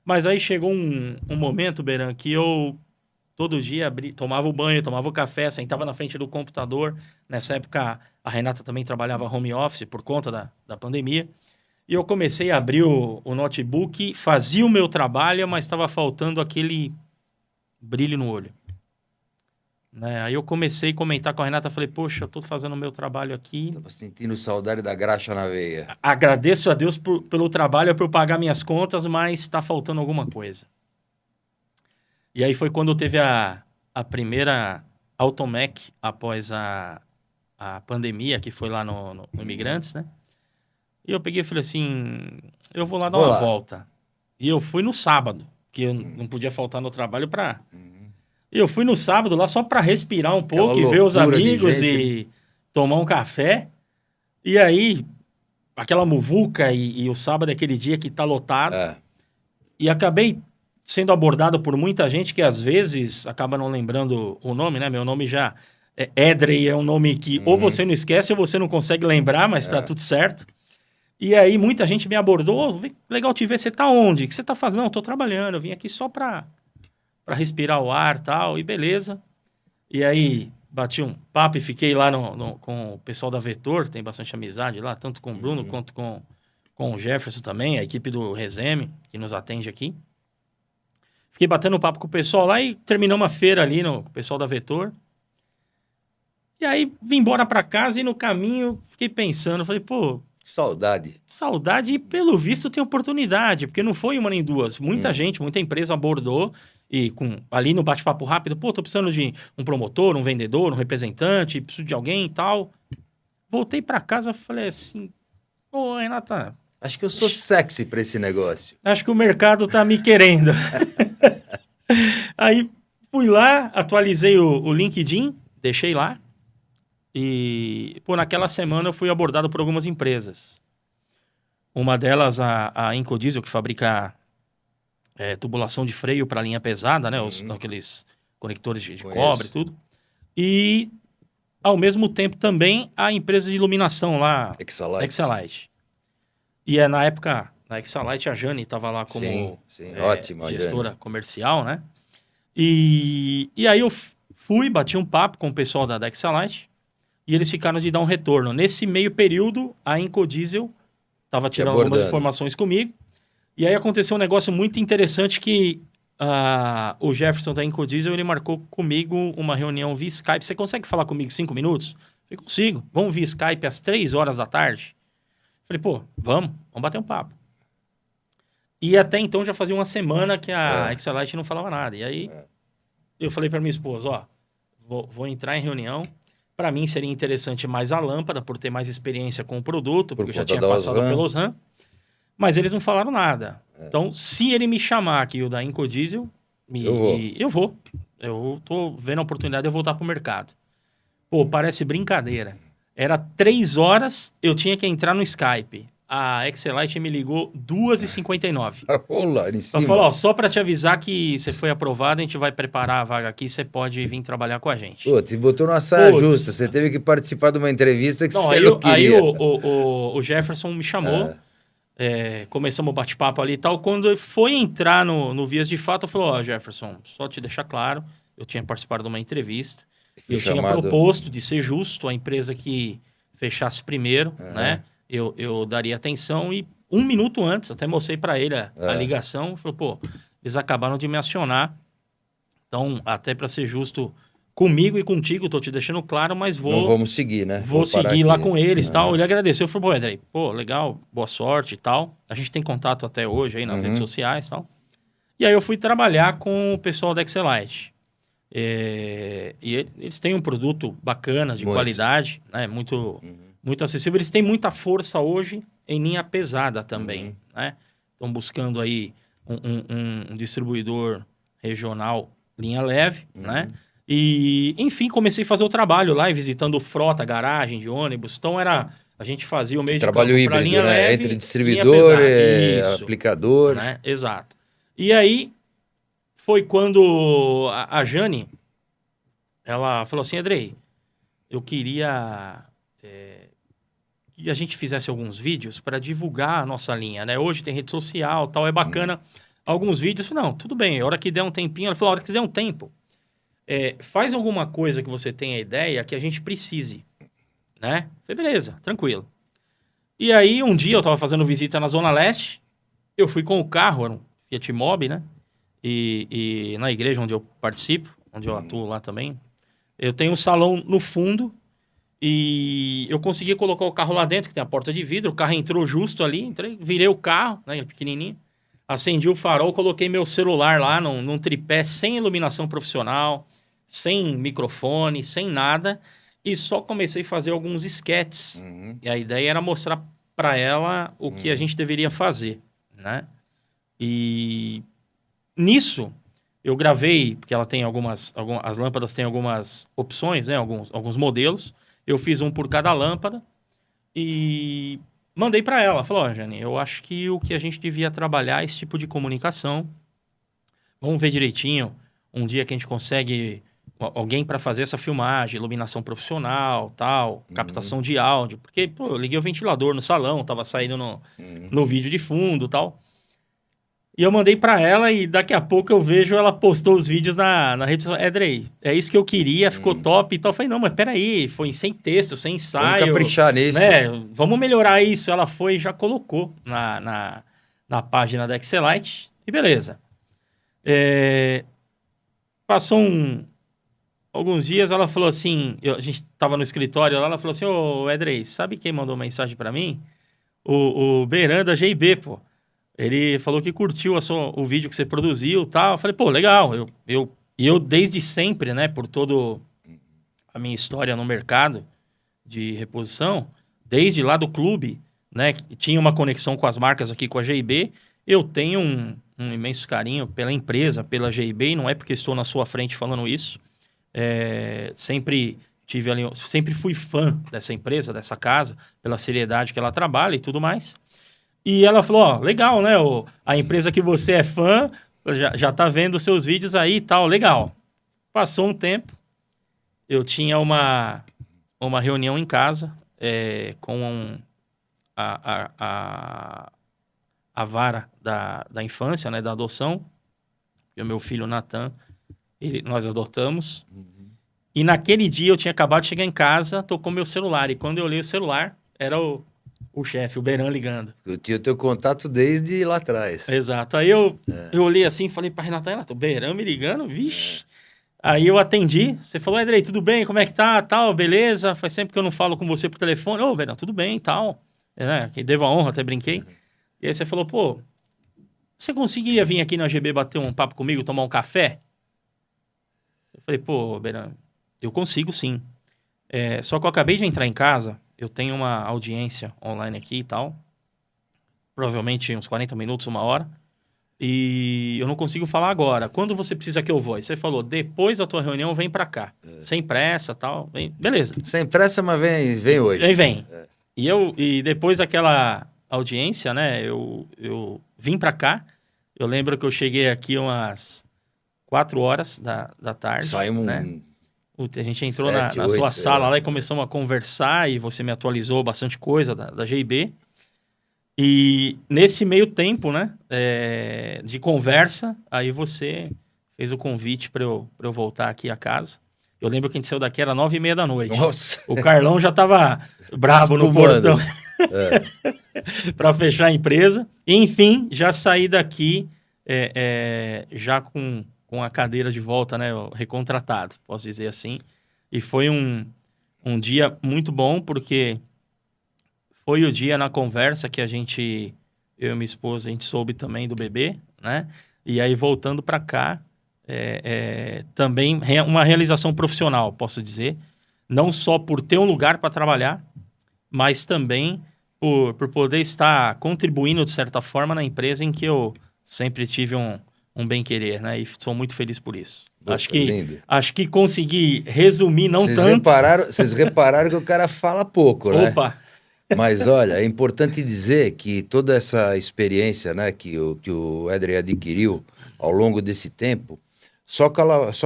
Mas aí chegou um momento, Beran, que eu todo dia tomava o banho, tomava o café, sentava na frente do computador. Nessa época, a Renata também trabalhava home office por conta da pandemia. E eu comecei a abrir o notebook, fazia o meu trabalho, mas estava faltando aquele brilho no olho. Né? Aí eu comecei a comentar com a Renata, falei, poxa, eu estou fazendo o meu trabalho aqui. Tava sentindo saudade da graxa na veia. Agradeço a Deus pelo trabalho, por eu pagar minhas contas, mas está faltando alguma coisa. E aí foi quando teve a primeira Automec após a pandemia, que foi lá no Imigrantes, né? E eu peguei e falei assim, eu vou lá dar uma volta. E eu fui no sábado, que eu não podia faltar no trabalho para... E eu fui no sábado lá só para respirar um pouco e ver os amigos e tomar um café. E aí, aquela muvuca e o sábado é aquele dia que tá lotado. E acabei sendo abordado por muita gente que às vezes acaba não lembrando o nome, né? Meu nome já é Edrey, é um nome que ou você não esquece ou você não consegue lembrar, mas tá tudo certo. E aí muita gente me abordou, legal te ver, você tá onde? O que você tá fazendo? Não, eu tô trabalhando, eu vim aqui só para respirar o ar e tal, e beleza. E aí bati um papo e fiquei lá com o pessoal da Vetor, tem bastante amizade lá, tanto com o Bruno quanto com o Jefferson também, a equipe do Reseme, que nos atende aqui. Fiquei batendo papo com o pessoal lá e terminamos a feira ali com o pessoal da Vetor. E aí vim embora para casa e no caminho fiquei pensando, falei, pô... Saudade e pelo visto tem oportunidade, porque não foi uma nem duas. Muita gente, muita empresa abordou e ali no bate-papo rápido, pô, tô precisando de um promotor, um vendedor, um representante, preciso de alguém e tal. Voltei para casa e falei assim, ô Renata... Acho que eu sou sexy para esse negócio. Acho que o mercado tá me querendo. Aí fui lá, atualizei o LinkedIn, deixei lá. E, pô, naquela semana eu fui abordado por algumas empresas. Uma delas, a Incodiesel, que fabrica tubulação de freio para linha pesada, né? Aqueles conectores de cobre e tudo. E, ao mesmo tempo, também a empresa de iluminação lá, Exalite. E na época, na Exalite, a Jane estava lá como ótima, gestora comercial, né? E aí eu fui, bati um papo com o pessoal da Exalite. E eles ficaram de dar um retorno. Nesse meio período, a Incodiesel estava tirando algumas informações comigo. E aí aconteceu um negócio muito interessante que o Jefferson da Incodiesel, ele marcou comigo uma reunião via Skype. Você consegue falar comigo 5 minutos? Eu falei, consigo. Vamos via Skype às 3 horas da tarde? Eu falei, pô, vamos bater um papo. E até então já fazia uma semana que a Exalite não falava nada. E aí eu falei para minha esposa, ó, vou entrar em reunião. Para mim seria interessante mais a lâmpada, por ter mais experiência com o produto, Por porque eu já conta tinha da passado Osram. pelo Osram. Mas eles não falaram nada. Então, se ele me chamar aqui, o da Incodiesel, Eu vou. eu vou. Eu tô vendo a oportunidade de eu voltar pro mercado. Pô, parece brincadeira. Era 3 horas, eu tinha que entrar no Skype. A Excelite me ligou 2h59. Olá, em Ela cima. falou, ó, só para te avisar que você foi aprovado, a gente vai preparar a vaga aqui, você pode vir trabalhar com a gente. Pô, te botou numa saia Puts. justa. Você teve que participar de uma entrevista que Não, você aí, não queria. o Jefferson me chamou, começamos o bate-papo ali e tal. Quando foi entrar no Vias de Fato, eu falei, ó, Jefferson, só te deixar claro, eu tinha participado de uma entrevista, Fui eu tinha chamado. proposto de ser justo, a empresa que fechasse primeiro, né? Eu daria atenção e 1 minuto antes, até mostrei para ele a ligação, falou, pô, eles acabaram de me acionar, então, até para ser justo comigo e contigo, tô te deixando claro, mas Não vamos seguir, né? vou Vamos parar seguir lá aqui. com eles e tal. Ele agradeceu, falou, pô, Andrei, pô, legal, boa sorte e tal. A gente tem contato até hoje aí nas redes sociais e tal. E aí eu fui trabalhar com o pessoal da Excelite. Eles têm um produto bacana, de Muito. qualidade, né? Muito acessível. Eles têm muita força hoje em linha pesada também, né? Estão buscando aí um distribuidor regional linha leve, né? E, enfim, comecei a fazer o trabalho lá, visitando frota, garagem de ônibus. Então, a gente fazia o meio de Trabalho campo pra híbrido, linha né? leve, Entre linha distribuidor pesada. e Isso, aplicador. né? Exato. E aí, foi quando a Jane, ela falou assim, Andrei, eu queria que a gente fizesse alguns vídeos para divulgar a nossa linha, né? Hoje tem rede social, tal, é bacana. Alguns vídeos, eu falei, não, tudo bem, a hora que der um tempinho, ela falou, a hora que você der um tempo, faz alguma coisa que você tenha ideia que a gente precise, né? Eu falei, beleza, tranquilo. E aí, um dia eu tava fazendo visita na Zona Leste, eu fui com o carro, era um Fiat Mobi, né? E na igreja onde eu participo, onde eu atuo lá também, eu tenho um salão no fundo e eu consegui colocar o carro lá dentro, que tem a porta de vidro, o carro entrou justo ali, entrei, virei o carro, né, pequenininho, acendi o farol, coloquei meu celular lá num tripé sem iluminação profissional, sem microfone, sem nada, e só comecei a fazer alguns esquetes. E a ideia era mostrar para ela o que a gente deveria fazer, né? E nisso eu gravei, porque ela tem as lâmpadas têm algumas opções, né? Alguns modelos. Eu fiz um por cada lâmpada e mandei para ela. Falou, ó, Jane, eu acho que o que a gente devia trabalhar é esse tipo de comunicação. Vamos ver direitinho um dia que a gente consegue alguém para fazer essa filmagem, iluminação profissional, tal, captação de áudio. Porque, pô, eu liguei o ventilador no salão, tava saindo no vídeo de fundo, tal. E eu mandei para ela e daqui a pouco eu vejo ela postou os vídeos na rede social. Andrei, é isso que eu queria, ficou top e tal. Eu falei, não, mas peraí, foi sem texto, sem ensaio. Vamos caprichar nisso. Né? Vamos melhorar isso. Ela foi e já colocou na página da Excelite e beleza. Passou alguns dias, ela falou assim, a gente tava no escritório lá, ela falou assim, ô Andrei, sabe quem mandou mensagem para mim? O Beran da GIB, pô. Ele falou que curtiu o vídeo que você produziu e tal. Eu falei, pô, legal. Eu desde sempre, né, por toda a minha história no mercado de reposição, desde lá do clube, né, que tinha uma conexão com as marcas aqui com a GIB, eu tenho um imenso carinho pela empresa, pela GIB, e não é porque estou na sua frente falando isso. Sempre fui fã dessa empresa, dessa casa, pela seriedade que ela trabalha e tudo mais. E ela falou, ó, legal, né? A empresa que você é fã já tá vendo os seus vídeos aí e tal, legal. Passou um tempo, eu tinha uma reunião em casa com a vara da infância, né? Da adoção. E o meu filho, Natan, nós adotamos. E naquele dia eu tinha acabado de chegar em casa, tocou meu celular. E quando eu olhei o celular, era o chefe, o Beran ligando. Eu tinha o teu contato desde lá atrás. Exato. Aí eu olhei assim e falei pra Renata, o Beran me ligando? Vixe. Aí eu atendi. Você falou, Andrei, tudo bem? Como é que tá? Tal, beleza? Faz tempo que eu não falo com você por telefone. Ô, Beran, tudo bem, tal. Que devo a honra, até brinquei. E aí você falou, pô, você conseguiria vir aqui na GB bater um papo comigo, tomar um café? Eu falei, pô, Beran, eu consigo sim. Só que eu acabei de entrar em casa, eu tenho uma audiência online aqui e tal, provavelmente uns 40 minutos, 1 hora, e eu não consigo falar agora. Quando você precisa que eu vou? Aí você falou, depois da tua reunião, vem pra cá. Sem pressa, tal. Beleza. Sem pressa, mas vem hoje. Aí vem. E depois daquela audiência, né, eu vim pra cá. Eu lembro que eu cheguei aqui umas 4 horas da tarde. Saímos né? A gente entrou 7, na 8, sua sei sala lá. lá e começamos a conversar e você me atualizou bastante coisa da GIB. E nesse meio tempo, né, de conversa, aí você fez o convite para eu voltar aqui a casa. Eu lembro que a gente saiu daqui, era 9h30 da noite. Nossa. O Carlão já tava brabo no Espumando. portão para fechar a empresa. E, enfim, já saí daqui já com a cadeira de volta, né, recontratado, posso dizer assim. E foi um dia muito bom, porque foi o dia na conversa que eu e minha esposa, a gente soube também do bebê, né? E aí, voltando para cá, também uma realização profissional, posso dizer. Não só por ter um lugar para trabalhar, mas também por poder estar contribuindo, de certa forma, na empresa em que eu sempre tive um bem-querer, né? E sou muito feliz por isso. Puta, lindo. Acho que consegui resumir, não Vocês tanto. Vocês repararam que o cara fala pouco, né? Opa! Mas olha, é importante dizer que toda essa experiência, né, que o Éder adquiriu ao longo desse tempo só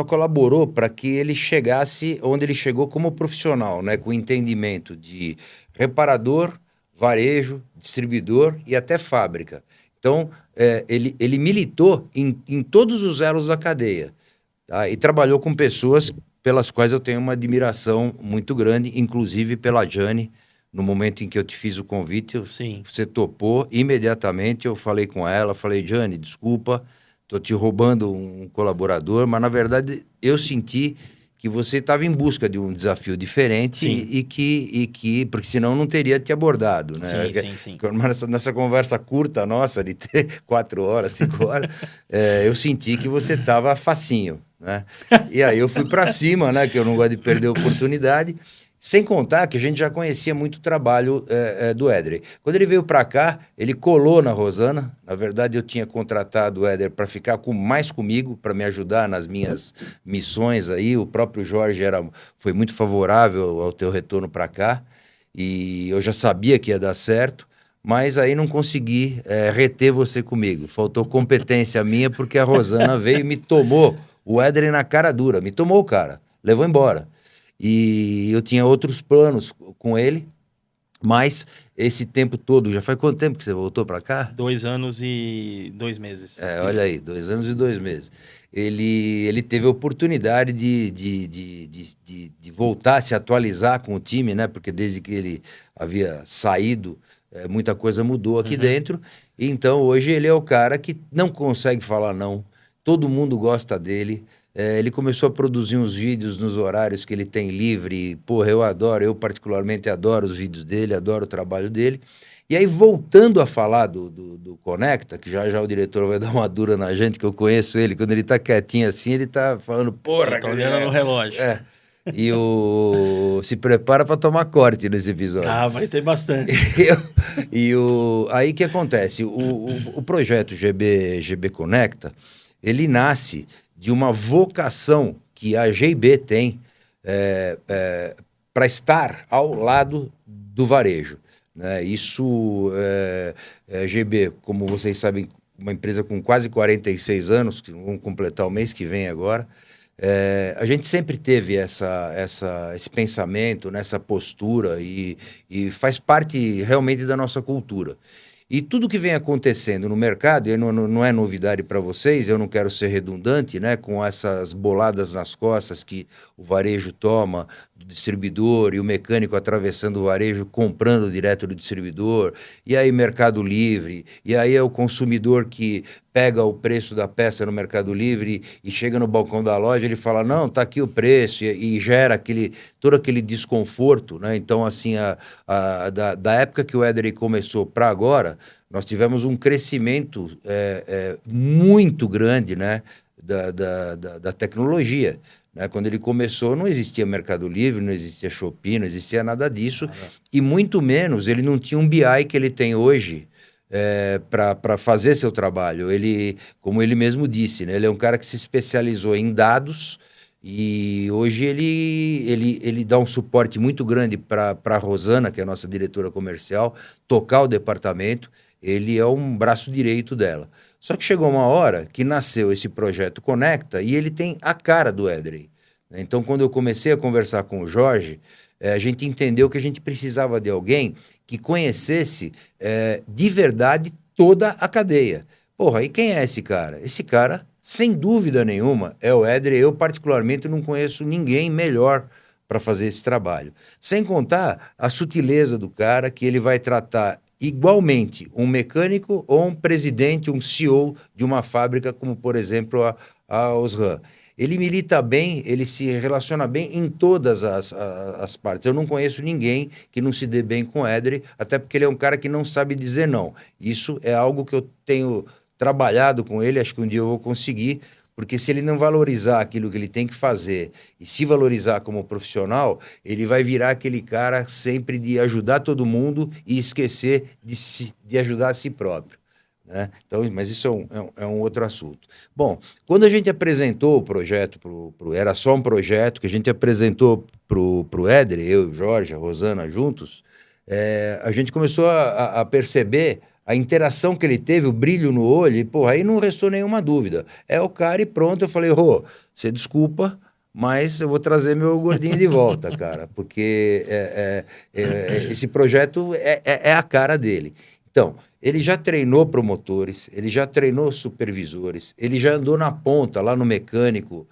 colaborou para que ele chegasse onde ele chegou como profissional, né, com entendimento de reparador, varejo, distribuidor e até fábrica. Então, ele militou em todos os elos da cadeia, tá? E trabalhou com pessoas pelas quais eu tenho uma admiração muito grande, inclusive pela Jane. No momento em que eu te fiz o convite, Sim. Você topou, imediatamente eu falei com ela, falei, Jane, desculpa, tô te roubando um colaborador, mas na verdade eu senti que você estava em busca de um desafio diferente e que porque senão não teria te abordado, né? Sim. Nessa conversa curta nossa, de 4 horas, 5 horas, eu senti que você estava facinho, né? E aí eu fui para cima, né? Que eu não gosto de perder a oportunidade. Sem contar que a gente já conhecia muito o trabalho do Éder. Quando ele veio para cá, ele colou na Rosana. Na verdade, eu tinha contratado o Éder para ficar mais comigo, para me ajudar nas minhas missões aí. O próprio Jorge foi muito favorável ao teu retorno para cá. E eu já sabia que ia dar certo, mas aí não consegui reter você comigo. Faltou competência minha, porque a Rosana veio e me tomou o Éder na cara dura. Me tomou o cara, levou embora. E eu tinha outros planos com ele, mas esse tempo todo, já faz quanto tempo que você voltou para cá? 2 anos e 2 meses. Olha aí, 2 anos e 2 meses. Ele teve a oportunidade de voltar, se atualizar com o time, né? Porque desde que ele havia saído, muita coisa mudou aqui dentro. Então, hoje ele é o cara que não consegue falar não. Todo mundo gosta dele. Ele começou a produzir uns vídeos nos horários que ele tem livre. Porra, eu particularmente adoro os vídeos dele, adoro o trabalho dele. E aí, voltando a falar do Conecta, que já o diretor vai dar uma dura na gente, que eu conheço ele, quando ele tá quietinho assim, ele tá falando, porra, Tô olhando no relógio. E se prepara para tomar corte nesse episódio. Vai ter bastante. Aí que acontece? O projeto GB Conecta, ele nasce de uma vocação que a GIB tem para estar ao lado do varejo, né? Isso, GIB, como vocês sabem, uma empresa com quase 46 anos, que vão completar o mês que vem agora, a gente sempre teve esse pensamento, nessa postura e faz parte realmente da nossa cultura. E tudo que vem acontecendo no mercado, e não é novidade para vocês, eu não quero ser redundante, né, com essas boladas nas costas que o varejo toma, do distribuidor, e o mecânico atravessando o varejo, comprando direto do distribuidor, e aí Mercado Livre, e aí é o consumidor que pega o preço da peça no Mercado Livre e chega no balcão da loja, ele fala, não, tá aqui o preço, e gera todo aquele desconforto, né? Então, assim, da época que o Éder começou para agora, nós tivemos um crescimento muito grande, né, da tecnologia. né? Quando ele começou, não existia Mercado Livre, não existia Shopee, não existia nada disso. E muito menos, ele não tinha um BI que ele tem hoje para fazer seu trabalho. Ele, como ele mesmo disse, né? Ele é um cara que se especializou em dados e hoje ele dá um suporte muito grande para a Rosana, que é a nossa diretora comercial, tocar o departamento. Ele é um braço direito dela. Só que chegou uma hora que nasceu esse projeto Conecta e ele tem a cara do Edrey. Então, quando eu comecei a conversar com o Jorge, a gente entendeu que a gente precisava de alguém que conhecesse de verdade toda a cadeia. Porra, e quem é esse cara? Esse cara, sem dúvida nenhuma, é o Edrey. Eu, particularmente, não conheço ninguém melhor para fazer esse trabalho. Sem contar a sutileza do cara, que ele vai tratar igualmente um mecânico ou um presidente, um CEO de uma fábrica, como, por exemplo, a Osram. Ele milita bem, ele se relaciona bem em todas as partes. Eu não conheço ninguém que não se dê bem com o Edrey, até porque ele é um cara que não sabe dizer não. Isso é algo que eu tenho trabalhado com ele, acho que um dia eu vou conseguir, porque se ele não valorizar aquilo que ele tem que fazer e se valorizar como profissional, ele vai virar aquele cara sempre de ajudar todo mundo e esquecer de ajudar a si próprio. Né? Então, mas isso é um outro assunto. Bom, quando a gente apresentou o projeto, era só um projeto que a gente apresentou para o Edrey, eu, o Jorge, a Rosana juntos, a gente começou a perceber a interação que ele teve, o brilho no olho, e porra, aí não restou nenhuma dúvida. É o cara e pronto, eu falei, você desculpa, mas eu vou trazer meu gordinho de volta, cara, porque esse projeto é a cara dele. Então, ele já treinou promotores, ele já treinou supervisores, ele já andou na ponta, lá no mecânico,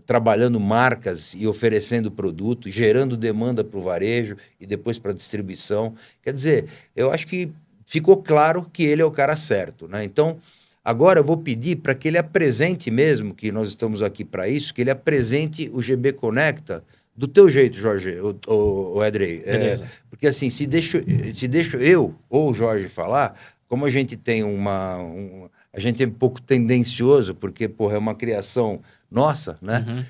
trabalhando marcas e oferecendo produto, gerando demanda para o varejo e depois para a distribuição. Quer dizer, eu acho que ficou claro que ele é o cara certo, né? Então, agora eu vou pedir para que ele apresente mesmo, que nós estamos aqui para isso, que ele apresente o GB Conecta do teu jeito, Jorge, o Edrey. Beleza. Porque assim, se deixo eu ou o Jorge falar, como a gente tem a gente é um pouco tendencioso, porque, porra, é uma criação nossa, né? Uhum.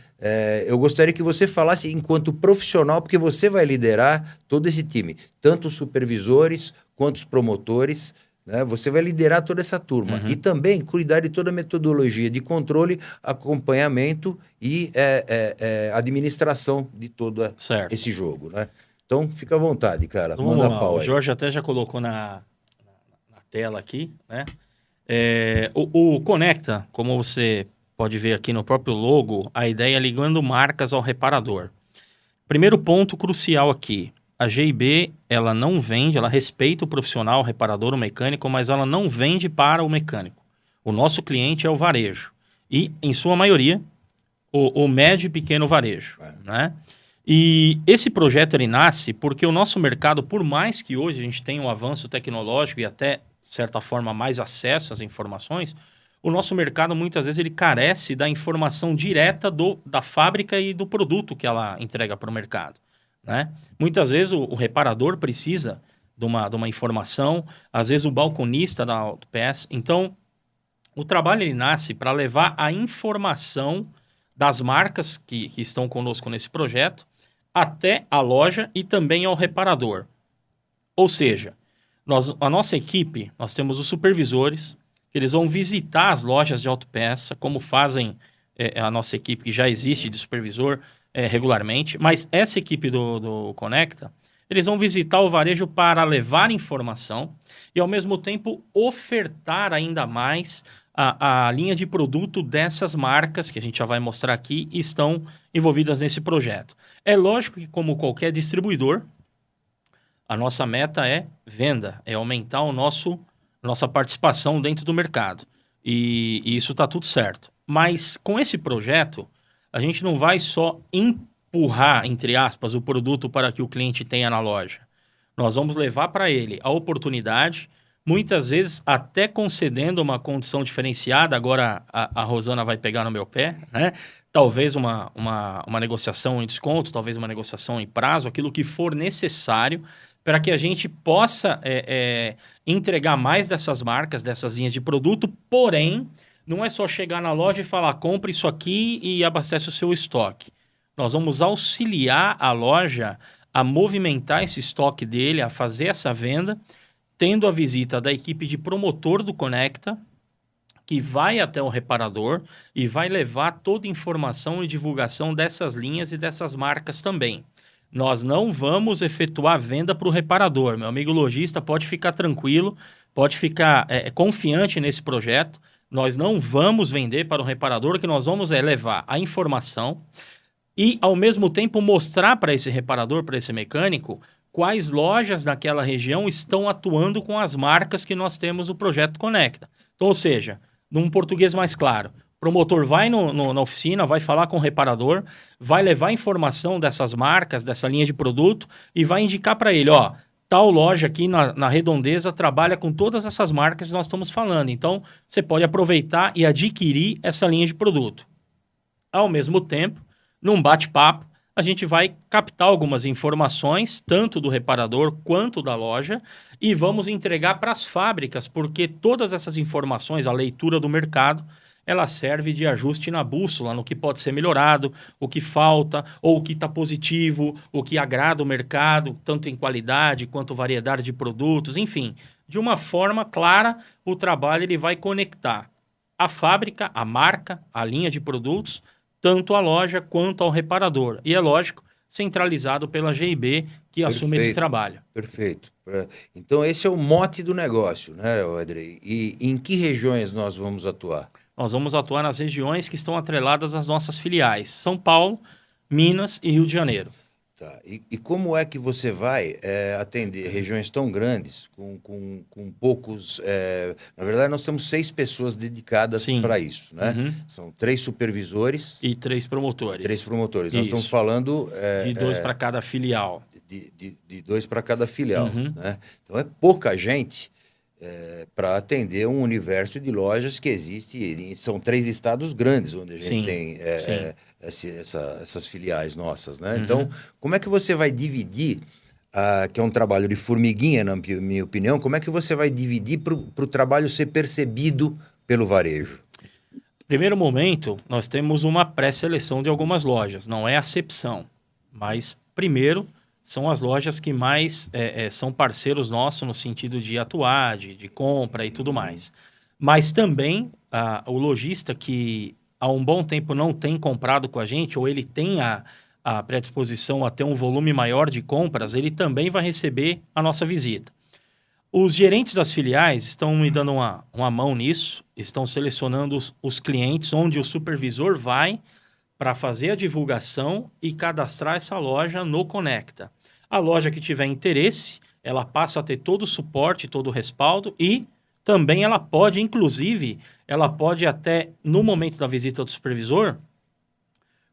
Eu gostaria que você falasse enquanto profissional, porque você vai liderar todo esse time, tanto os supervisores quanto os promotores, né? Você vai liderar toda essa turma. Uhum. E também cuidar de toda a metodologia de controle, acompanhamento e administração de todo esse jogo, né? Então, fica à vontade, cara. Então, manda vamos lá. pau O aí. Jorge até já colocou na tela aqui, né? O Conecta, como você pode ver aqui no próprio logo, a ideia é ligando marcas ao reparador. Primeiro ponto crucial aqui. A GIB, ela não vende, ela respeita o profissional, o reparador, o mecânico, mas ela não vende para o mecânico. O nosso cliente é o varejo. E, em sua maioria, o médio e pequeno varejo, né? E esse projeto, ele nasce porque o nosso mercado, por mais que hoje a gente tenha um avanço tecnológico e até, de certa forma, mais acesso às informações, o nosso mercado, muitas vezes, ele carece da informação direta da fábrica e do produto que ela entrega para o mercado, né? Muitas vezes o reparador precisa de uma informação, às vezes o balconista da Autopeça. Então, o trabalho ele nasce para levar a informação das marcas que estão conosco nesse projeto até a loja e também ao reparador. Ou seja, a nossa equipe, nós temos os supervisores, que eles vão visitar as lojas de autopeça, como fazem a nossa equipe que já existe de supervisor regularmente, mas essa equipe do Conecta, eles vão visitar o varejo para levar informação e, ao mesmo tempo, ofertar ainda mais a linha de produto dessas marcas, que a gente já vai mostrar aqui, estão envolvidas nesse projeto. É lógico que, como qualquer distribuidor, a nossa meta é venda, é aumentar nossa participação dentro do mercado. E isso está tudo certo. Mas com esse projeto, a gente não vai só empurrar, entre aspas, o produto para que o cliente tenha na loja. Nós vamos levar para ele a oportunidade, muitas vezes até concedendo uma condição diferenciada. Agora a Rosana vai pegar no meu pé, né? Talvez uma negociação em desconto, talvez uma negociação em prazo, aquilo que for necessário para que a gente possa entregar mais dessas marcas, dessas linhas de produto, porém não é só chegar na loja e falar, compre isso aqui e abastece o seu estoque. Nós vamos auxiliar a loja a movimentar esse estoque dele, a fazer essa venda, tendo a visita da equipe de promotor do Conecta, que vai até o reparador e vai levar toda a informação e divulgação dessas linhas e dessas marcas também. Nós não vamos efetuar venda para o reparador. Meu amigo lojista pode ficar tranquilo, pode ficar confiante nesse projeto. Nós não vamos vender para o reparador, o que nós vamos levar a informação e, ao mesmo tempo, mostrar para esse reparador, para esse mecânico, quais lojas daquela região estão atuando com as marcas que nós temos no Projeto Conecta. Então, ou seja, num português mais claro, o promotor vai na oficina, vai falar com o reparador, vai levar informação dessas marcas, dessa linha de produto e vai indicar para ele, ó, tal loja aqui na Redondeza trabalha com todas essas marcas que nós estamos falando. Então, você pode aproveitar e adquirir essa linha de produto. Ao mesmo tempo, num bate-papo, a gente vai captar algumas informações, tanto do reparador quanto da loja, e vamos entregar para as fábricas, porque todas essas informações, a leitura do mercado, ela serve de ajuste na bússola, no que pode ser melhorado, o que falta, ou o que está positivo, o que agrada o mercado, tanto em qualidade quanto variedade de produtos, enfim. De uma forma clara, o trabalho ele vai conectar a fábrica, a marca, a linha de produtos, tanto a loja quanto ao reparador. E é lógico, centralizado pela GIB, que assume esse trabalho. Perfeito. Então, esse é o mote do negócio, né, Edrei? E em que regiões nós vamos atuar? Nós vamos atuar nas regiões que estão atreladas às nossas filiais. São Paulo, Minas e Rio de Janeiro. Tá. E como é que você vai atender regiões tão grandes, com poucos... Na verdade, nós temos 6 pessoas dedicadas para isso, né? Uhum. São 3 supervisores... E 3 promotores. 3 promotores. Isso. Nós estamos falando... de 2 para cada filial. De 2 para cada filial, Uhum. né? Então, é pouca gente para atender um universo de lojas que existe. São 3 estados grandes onde a gente tem essas filiais nossas, né? Uhum. Então, como é que você vai dividir, que é um trabalho de formiguinha, na minha opinião, como é que você vai dividir para o trabalho ser percebido pelo varejo? Primeiro momento, nós temos uma pré-seleção de algumas lojas. Não é acepção, mas primeiro são as lojas que mais são parceiros nossos no sentido de atuar, de compra e tudo mais. Mas também o lojista que há um bom tempo não tem comprado com a gente, ou ele tem a predisposição a ter um volume maior de compras, ele também vai receber a nossa visita. Os gerentes das filiais estão me dando uma mão nisso, estão selecionando os clientes onde o supervisor vai para fazer a divulgação e cadastrar essa loja no Conecta. A loja que tiver interesse, ela passa a ter todo o suporte, todo o respaldo e também ela pode, inclusive, ela pode até, no momento da visita do supervisor,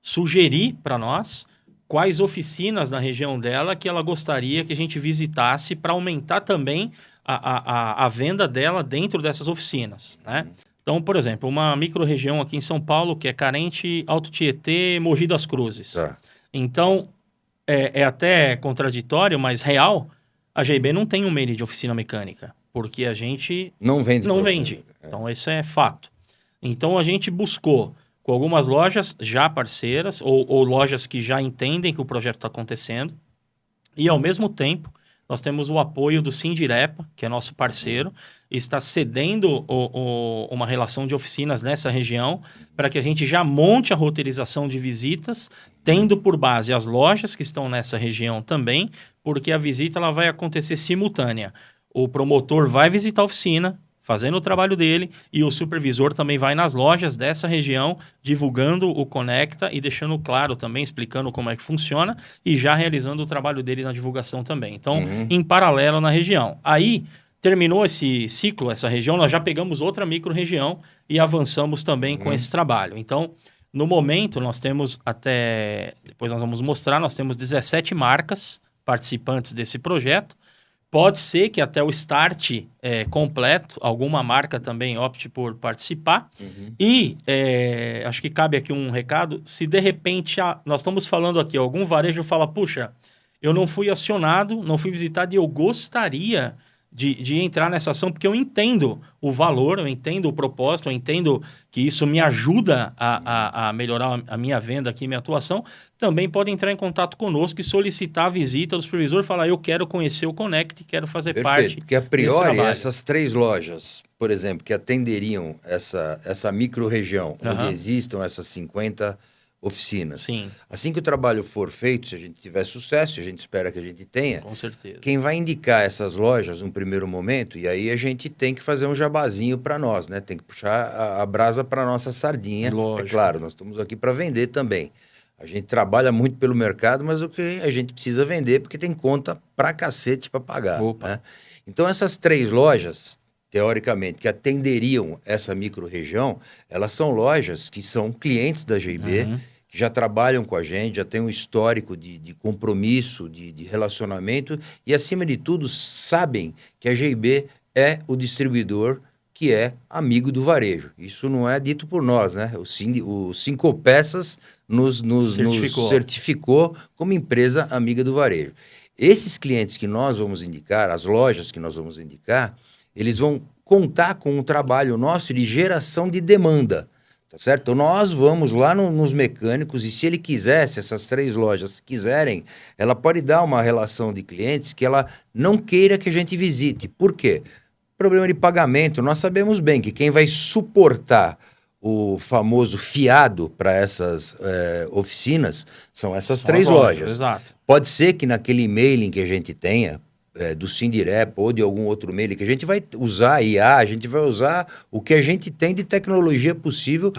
sugerir para nós quais oficinas na região dela que ela gostaria que a gente visitasse para aumentar também a venda dela dentro dessas oficinas, né? Então, por exemplo, uma micro-região aqui em São Paulo que é carente, Alto Tietê, Mogi das Cruzes. Tá. Então, é até contraditório, mas real, a GIB não tem um meio de oficina mecânica, porque a gente não vende. Então, isso é fato. Então, a gente buscou com algumas lojas já parceiras ou lojas que já entendem que o projeto está acontecendo e, ao mesmo tempo, nós temos o apoio do Sindirepa, que é nosso parceiro, e está cedendo uma relação de oficinas nessa região para que a gente já monte a roteirização de visitas, tendo por base as lojas que estão nessa região também, porque a visita ela vai acontecer simultânea. O promotor vai visitar a oficina, fazendo o trabalho dele, e o supervisor também vai nas lojas dessa região, divulgando o Conecta e deixando claro também, explicando como é que funciona e já realizando o trabalho dele na divulgação também. Então, em paralelo na região. Aí, terminou esse ciclo, essa região, nós já pegamos outra micro-região e avançamos também com esse trabalho. Então, no momento, nós temos depois nós vamos mostrar, nós temos 17 marcas participantes desse projeto. Pode ser que até o start completo, alguma marca também opte por participar. E acho que cabe aqui um recado, se de repente, nós estamos falando aqui, algum varejo fala, puxa, eu não fui acionado, não fui visitado e eu gostaria de entrar nessa ação, porque eu entendo o valor, eu entendo o propósito, eu entendo que isso me ajuda a melhorar a minha venda aqui, minha atuação. Também pode entrar em contato conosco e solicitar a visita do supervisor, falar, eu quero conhecer o Connect, quero fazer parte Porque a desse priori, trabalho. essas 3 lojas, por exemplo, que atenderiam essa micro-região, onde existam essas 50 oficinas. Sim, Assim que o trabalho for feito, se a gente tiver sucesso, a gente espera que a gente tenha, com certeza. quem vai indicar essas lojas no primeiro momento, e aí a gente tem que fazer um jabazinho para nós, né? Tem que puxar a brasa para nossa sardinha. Lógico. É claro, nós estamos aqui para vender também. A gente trabalha muito pelo mercado, mas o que a gente precisa vender, porque tem conta pra cacete para pagar. Opa. Né? Então essas 3 lojas, teoricamente, que atenderiam essa micro-região, elas são lojas que são clientes da GIB, que já trabalham com a gente, já tem um histórico de compromisso, de relacionamento e, acima de tudo, sabem que a GIB é o distribuidor que é amigo do varejo. Isso não é dito por nós, né? O Cinco Peças nos certificou como empresa amiga do varejo. Esses clientes que nós vamos indicar, as lojas que nós vamos indicar, eles vão contar com um trabalho nosso de geração de demanda. Tá certo? Então, nós vamos lá nos mecânicos e se ele quiser, se essas 3 lojas quiserem, ela pode dar uma relação de clientes que ela não queira que a gente visite. Por quê? Problema de pagamento. Nós sabemos bem que quem vai suportar o famoso fiado para essas oficinas são essas 3 lojas. Exato. Pode ser que naquele e-mailing que a gente tenha, do Sindirep ou de algum outro e-mail, que a gente vai usar IA, a gente vai usar o que a gente tem de tecnologia possível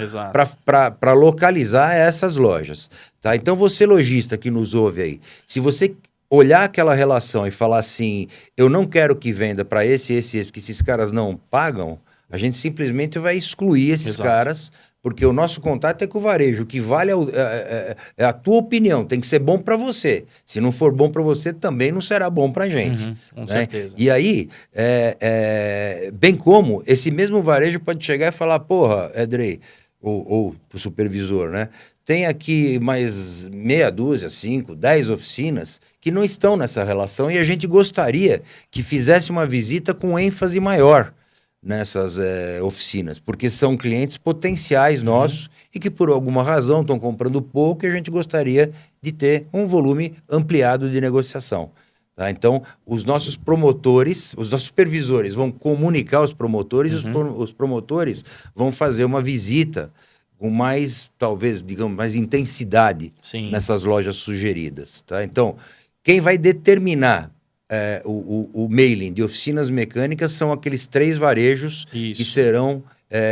para localizar essas lojas. Tá? Então, você lojista que nos ouve aí, se você olhar aquela relação e falar assim, eu não quero que venda para esse, porque esses caras não pagam, a gente simplesmente vai excluir esses caras, porque o nosso contato é com o varejo. O que vale é a tua opinião, tem que ser bom para você. Se não for bom para você, também não será bom para a gente. Com né? certeza. E aí, bem como esse mesmo varejo pode chegar e falar, porra, Edrei, ou o supervisor, né? Tem aqui mais meia dúzia, 5, 10 oficinas que não estão nessa relação e a gente gostaria que fizesse uma visita com ênfase maior nessas oficinas, porque são clientes potenciais nossos e que por alguma razão estão comprando pouco e a gente gostaria de ter um volume ampliado de negociação. Tá? Então, os nossos promotores, os nossos supervisores vão comunicar aos promotores e os promotores vão fazer uma visita com mais, talvez, digamos, mais intensidade nessas lojas sugeridas. Tá? Então, quem vai determinar o mailing de oficinas mecânicas são aqueles 3 varejos que serão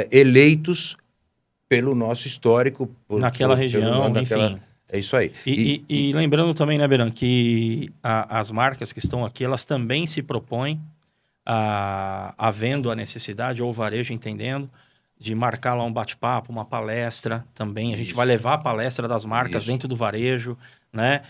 eleitos pelo nosso histórico. Naquela região, enfim. É isso aí. E lembrando também, né, Beran, que as marcas que estão aqui, elas também se propõem havendo a necessidade, ou o varejo entendendo, de marcar lá um bate-papo, uma palestra também. A gente vai levar a palestra das marcas dentro do varejo, né?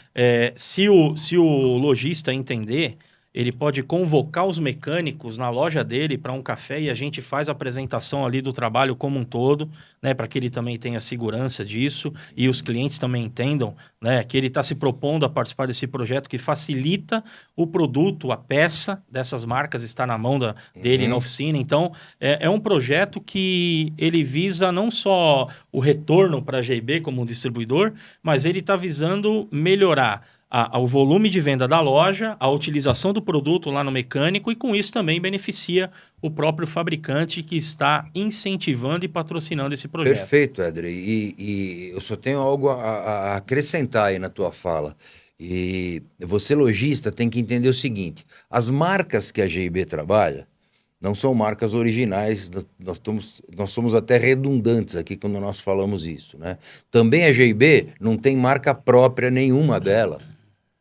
Se o lojista entender, ele pode convocar os mecânicos na loja dele para um café e a gente faz a apresentação ali do trabalho como um todo, né? Para que ele também tenha segurança disso e os clientes também entendam, né? Que ele está se propondo a participar desse projeto que facilita o produto, a peça dessas marcas está na mão dele na oficina. Então, é um projeto que ele visa não só o retorno para a GIB como um distribuidor, mas ele está visando melhorar o volume de venda da loja, a utilização do produto lá no mecânico e com isso também beneficia o próprio fabricante que está incentivando e patrocinando esse projeto. Perfeito, Edrei. E eu só tenho algo a acrescentar aí na tua fala. E você, lojista, tem que entender o seguinte, as marcas que a GIB trabalha não são marcas originais, nós somos até redundantes aqui quando nós falamos isso, né? Também a GIB não tem marca própria nenhuma dela.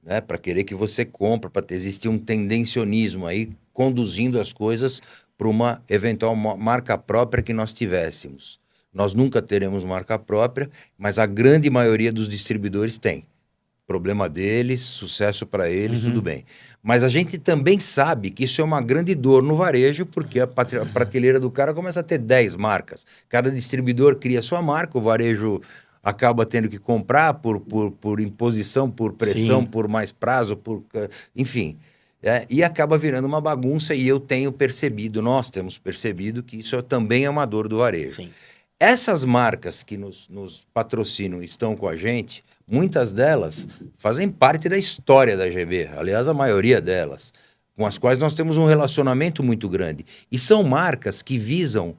Né, para querer que você compre, para existir um tendencionismo aí, conduzindo as coisas para uma eventual marca própria que nós tivéssemos. Nós nunca teremos marca própria, mas a grande maioria dos distribuidores tem. Problema deles, sucesso para eles, tudo bem. Mas a gente também sabe que isso é uma grande dor no varejo, porque a prateleira do cara começa a ter 10 marcas. Cada distribuidor cria sua marca, o varejo acaba tendo que comprar por imposição, por pressão, por mais prazo, enfim. E acaba virando uma bagunça e eu tenho percebido, nós temos percebido que isso também é uma dor do varejo. Sim. Essas marcas que nos patrocinam e estão com a gente, muitas delas fazem parte da história da GB, aliás, a maioria delas, com as quais nós temos um relacionamento muito grande. E são marcas que visam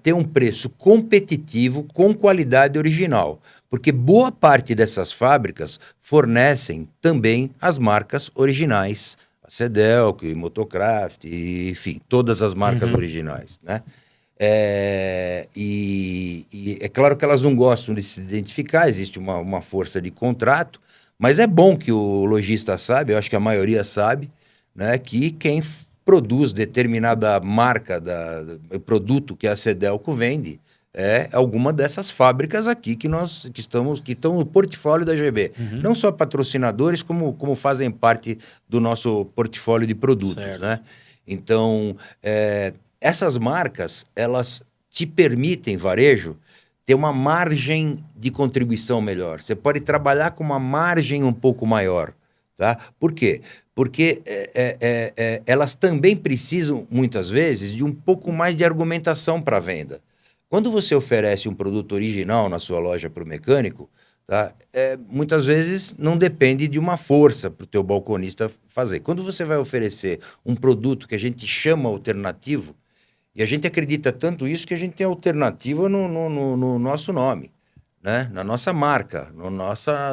ter um preço competitivo com qualidade original, porque boa parte dessas fábricas fornecem também as marcas originais, a Cedelco, Motocraft, enfim, todas as marcas originais, né? E é claro que elas não gostam de se identificar, existe uma força de contrato, mas é bom que o lojista sabe, eu acho que a maioria sabe, né, que quem produz determinada marca do produto que a Cedelco vende é alguma dessas fábricas aqui que estão no portfólio da GB. Não só patrocinadores, como fazem parte do nosso portfólio de produtos, né? Então, essas marcas, elas te permitem, varejo, ter uma margem de contribuição melhor. Você pode trabalhar com uma margem um pouco maior, tá? Por quê? Porque elas também precisam, muitas vezes, de um pouco mais de argumentação para a venda. Quando você oferece um produto original na sua loja para o mecânico, tá? Muitas vezes não depende de uma força para o teu balconista fazer. Quando você vai oferecer um produto que a gente chama alternativo, e a gente acredita tanto isso que a gente tem alternativa no nosso nome, né? Na nossa marca,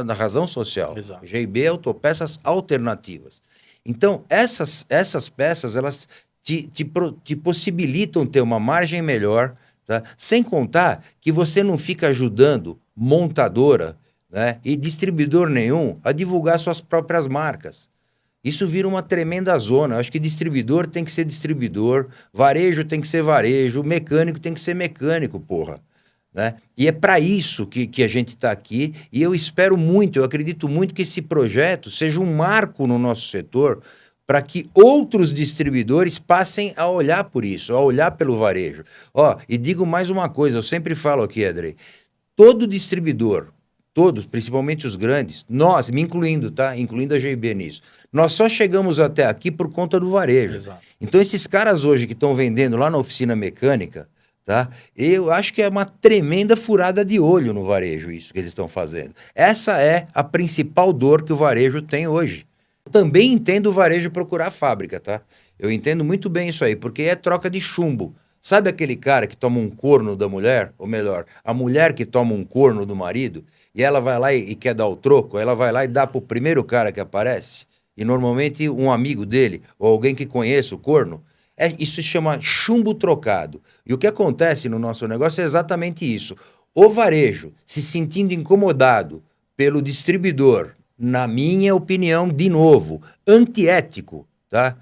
na razão social. Exato. GB Autopeças Alternativas. Então, essas peças, elas te possibilitam ter uma margem melhor, tá? Sem contar que você não fica ajudando montadora, né, e distribuidor nenhum a divulgar suas próprias marcas. Isso vira uma tremenda zona. Eu acho que distribuidor tem que ser distribuidor, varejo tem que ser varejo, mecânico tem que ser mecânico, porra. Né? E é para isso que a gente está aqui, e eu espero muito, eu acredito muito que esse projeto seja um marco no nosso setor para que outros distribuidores passem a olhar por isso, a olhar pelo varejo. E digo mais uma coisa, eu sempre falo aqui, Andrei, todo distribuidor, todos, principalmente os grandes, nós, me incluindo, tá? Incluindo a GB nisso, nós só chegamos até aqui por conta do varejo. Exato. Então esses caras hoje que estão vendendo lá na oficina mecânica, tá? Eu acho que é uma tremenda furada de olho no varejo isso que eles estão fazendo. Essa é a principal dor que o varejo tem hoje. Também entendo o varejo procurar fábrica, tá? Eu entendo muito bem isso aí, porque é troca de chumbo. Sabe aquele cara que toma um corno da mulher? Ou melhor, a mulher que toma um corno do marido, e ela vai lá e quer dar o troco, ela vai lá e dá pro primeiro cara que aparece, e normalmente um amigo dele, ou alguém que conheça o corno, isso se chama chumbo trocado. E o que acontece no nosso negócio é exatamente isso. O varejo se sentindo incomodado pelo distribuidor, na minha opinião, de novo, antiético, tá?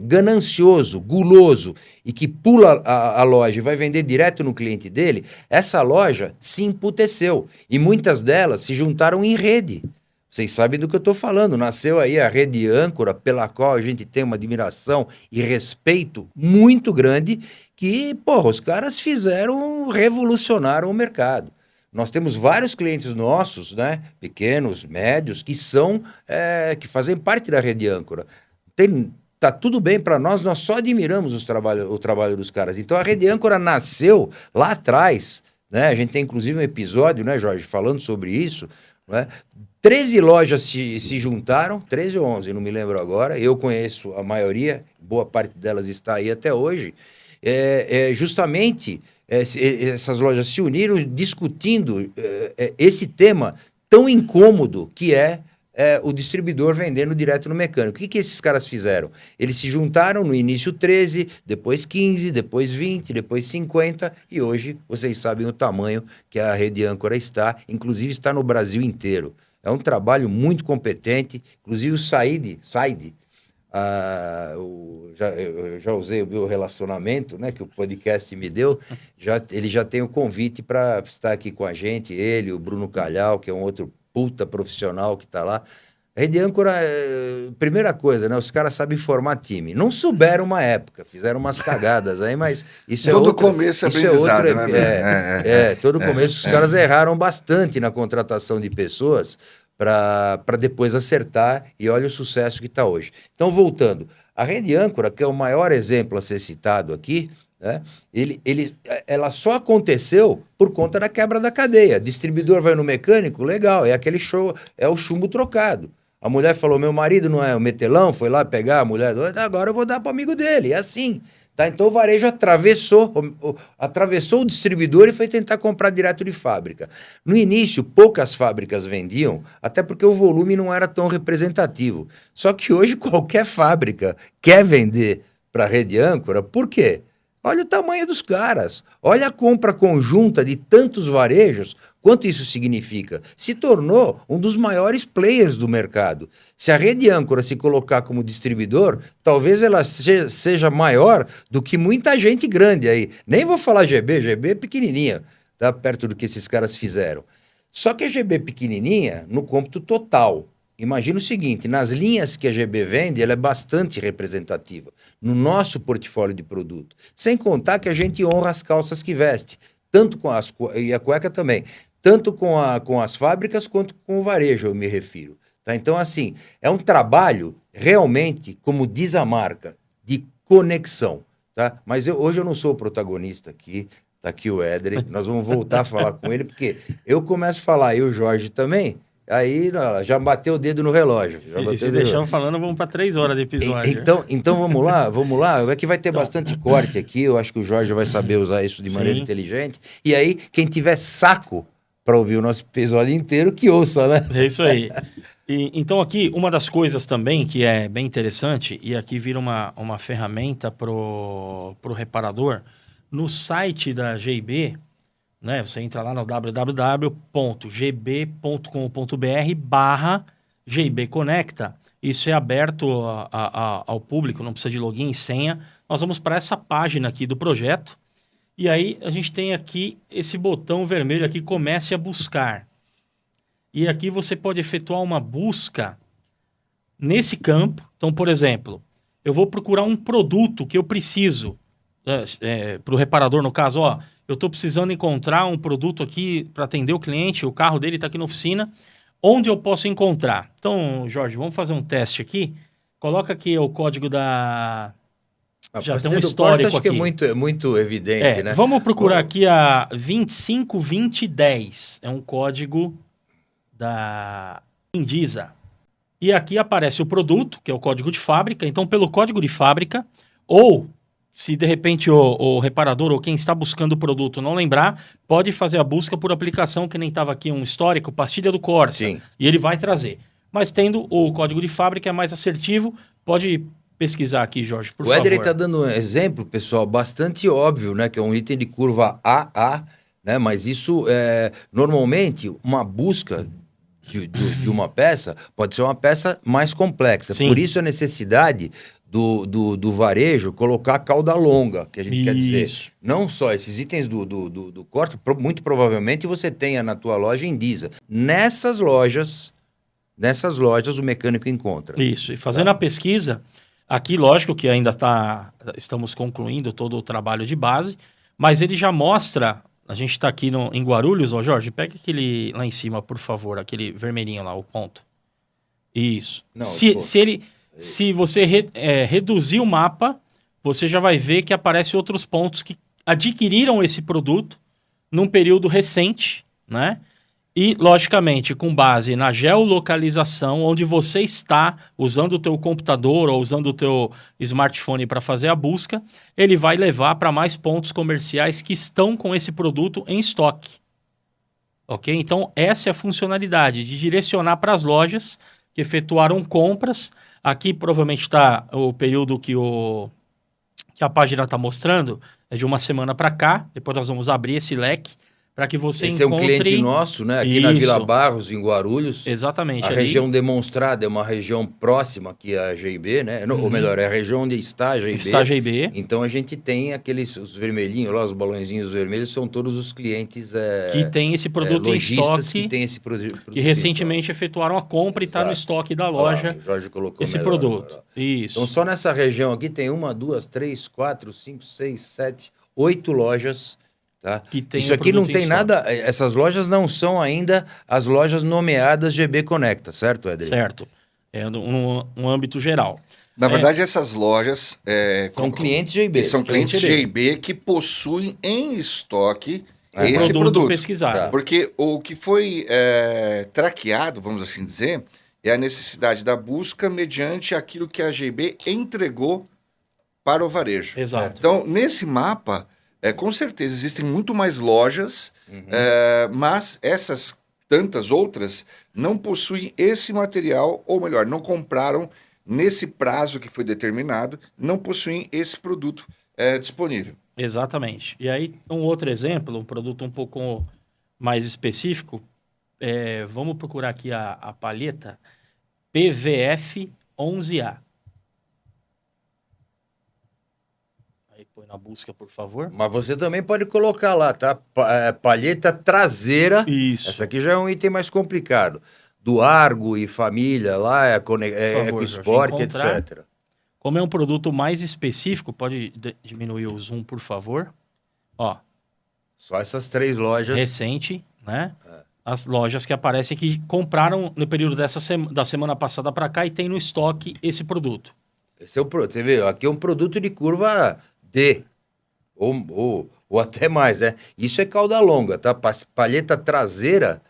Ganancioso, guloso, e que pula a loja e vai vender direto no cliente dele, essa loja se emputeceu. E muitas delas se juntaram em rede. Vocês sabem do que eu estou falando. Nasceu aí a rede âncora, pela qual a gente tem uma admiração e respeito muito grande, que, porra, os caras revolucionaram o mercado. Nós temos vários clientes nossos, né, pequenos, médios, que fazem parte da rede âncora. Tá tudo bem para nós só admiramos o trabalho dos caras. Então a rede âncora nasceu lá atrás, né? A gente tem inclusive um episódio, né, Jorge, falando sobre isso, né? 13 lojas se juntaram, 13 ou 11, não me lembro agora. Eu conheço a maioria, boa parte delas está aí até hoje. Justamente essas lojas se uniram discutindo esse tema tão incômodo que é o distribuidor vendendo direto no mecânico. O que esses caras fizeram? Eles se juntaram no início 13, depois 15, depois 20, depois 50, e hoje vocês sabem o tamanho que a rede âncora está, inclusive está no Brasil inteiro. É um trabalho muito competente, inclusive o Said, eu já usei o meu relacionamento, né, que o podcast me deu, ele já tem o convite para estar aqui com a gente, ele, o Bruno Calhau, que é um outro puta profissional que está lá. A rede âncora, primeira coisa, né, os caras sabem formar time. Não souberam uma época, fizeram umas cagadas aí, mas isso todo começo é aprendizado, né? Todo começo os caras erraram bastante na contratação de pessoas, para depois acertar, e olha o sucesso que está hoje. Então, voltando, a rede âncora, que é o maior exemplo a ser citado aqui, né, ela só aconteceu por conta da quebra da cadeia. Distribuidor vai no mecânico, legal, é aquele show, é o chumbo trocado. A mulher falou, meu marido não é o metelão, foi lá pegar a mulher, agora eu vou dar para o amigo dele, é assim. Tá? Então o varejo atravessou o distribuidor e foi tentar comprar direto de fábrica. No início, poucas fábricas vendiam, até porque o volume não era tão representativo. Só que hoje qualquer fábrica quer vender para a rede âncora, por quê? Olha o tamanho dos caras, olha a compra conjunta de tantos varejos, quanto isso significa? Se tornou um dos maiores players do mercado. Se a rede âncora se colocar como distribuidor, talvez ela seja maior do que muita gente grande aí. Nem vou falar GB é pequenininha, tá perto do que esses caras fizeram. Só que a GB pequenininha no cômputo total. Imagina o seguinte, nas linhas que a GB vende, ela é bastante representativa no nosso portfólio de produto. Sem contar que a gente honra as calças que veste, tanto com e a cueca também, tanto com as fábricas quanto com o varejo, eu me refiro. Tá? Então, assim, é um trabalho realmente, como diz a marca, de conexão. Tá? Mas hoje eu não sou o protagonista aqui, tá aqui o Éder, nós vamos voltar a falar com ele, porque eu começo a falar, e o Jorge também. Aí já bateu o dedo no relógio. Se deixar falando, vamos para 3 horas de episódio. Então vamos lá. É que vai ter bastante corte aqui. Eu acho que o Jorge vai saber usar isso de maneira inteligente. E aí, quem tiver saco para ouvir o nosso episódio inteiro, que ouça, né? É isso aí. Então aqui, uma das coisas também que é bem interessante, e aqui vira uma ferramenta pro reparador, no site da GIB, né? Você entra lá no www.gb.com.br/GIB Conecta. Isso é aberto ao público, não precisa de login e senha. Nós vamos para essa página aqui do projeto. E aí a gente tem aqui esse botão vermelho aqui, comece a buscar. E aqui você pode efetuar uma busca nesse campo. Então, por exemplo, eu vou procurar um produto que eu preciso, para o reparador, no caso, ó, eu estou precisando encontrar um produto aqui para atender o cliente, o carro dele está aqui na oficina, onde eu posso encontrar? Então, Jorge, vamos fazer um teste aqui. Coloca aqui o código da... Já tem um histórico acho aqui. Que é muito evidente, né? Vamos procurar aqui a 252010. É um código da Indisa. E aqui aparece o produto, que é o código de fábrica. Então, pelo código de fábrica, ou... Se de repente o reparador ou quem está buscando o produto não lembrar, pode fazer a busca por aplicação, que nem estava aqui um histórico, pastilha do Corsa. Sim. E ele vai trazer. Mas tendo o código de fábrica é mais assertivo, pode pesquisar aqui, Jorge, por favor. O Éder está dando um exemplo, pessoal, bastante óbvio, né? Que é um item de curva AA, né? Mas isso, normalmente, uma busca de uma peça pode ser uma peça mais complexa. Sim. Por isso a necessidade... Do varejo, colocar a cauda longa, que a gente quer dizer. Não só esses itens do Corsa, muito provavelmente você tenha na tua loja Indisa. Nessas lojas o mecânico encontra. Isso, e fazendo a pesquisa, aqui lógico que ainda estamos concluindo todo o trabalho de base, mas ele já mostra, a gente está aqui em Guarulhos, ó Jorge, pega aquele lá em cima, por favor, aquele vermelhinho lá, o ponto. Isso. Não, Se você reduzir o mapa, você já vai ver que aparecem outros pontos que adquiriram esse produto num período recente, né? E, logicamente, com base na geolocalização, onde você está usando o teu computador ou usando o teu smartphone para fazer a busca, ele vai levar para mais pontos comerciais que estão com esse produto em estoque. Ok? Então, essa é a funcionalidade de direcionar para as lojas que efetuaram compras. Aqui provavelmente está o período que a página está mostrando, é de uma semana para cá. Depois nós vamos abrir esse leque para que você encontre... Esse é um cliente nosso, né? Aqui na Vila Barros, em Guarulhos. Exatamente. A região demonstrada é uma região próxima aqui à GIB, né? Ou melhor, é a região onde está a GIB. Está a GIB. Então a gente tem os vermelhinhos lá, os balãozinhos vermelhos, são todos os clientes que tem esse produto em estoque. Que tem esse produto que recentemente efetuaram a compra e está no estoque da loja. O Jorge colocou esse produto. Agora. Isso. Então só nessa região aqui tem 1, 2, 3, 4, 5, 6, 7, 8 lojas Tá? Que tem Isso o aqui não produto em tem estoque. nada. Essas lojas não são ainda as lojas nomeadas GB Conecta, certo, Edri? Certo. É um âmbito geral. Na verdade, essas lojas São clientes GB. são clientes GB. GB que possuem em estoque O esse produto. pesquisado. Tá. Porque o que foi traqueado, vamos assim dizer, é a necessidade da busca mediante aquilo que a GB entregou para o varejo. Exato. Então, nesse mapa, com certeza existem muito mais lojas, mas essas tantas outras não possuem esse material, ou melhor, não compraram nesse prazo que foi determinado, não possuem esse produto disponível. Exatamente. E aí, um outro exemplo, um produto um pouco mais específico, vamos procurar aqui a palheta PVF 11A. Aí põe na busca, por favor. Mas você também pode colocar lá, tá? Palheta traseira. Isso. Essa aqui já é um item mais complicado. Do Argo e família lá, favor, EcoSport, Jorge, encontrar. etc. Como é um produto mais específico, pode diminuir o zoom, por favor. Ó, Só essas 3 lojas. recente, né? As lojas que aparecem que compraram no período da semana passada para cá e tem no estoque esse produto. Esse é o produto. Você vê, aqui é um produto de curva D. Ou até mais, né? Isso é cauda longa, tá? Palheta traseira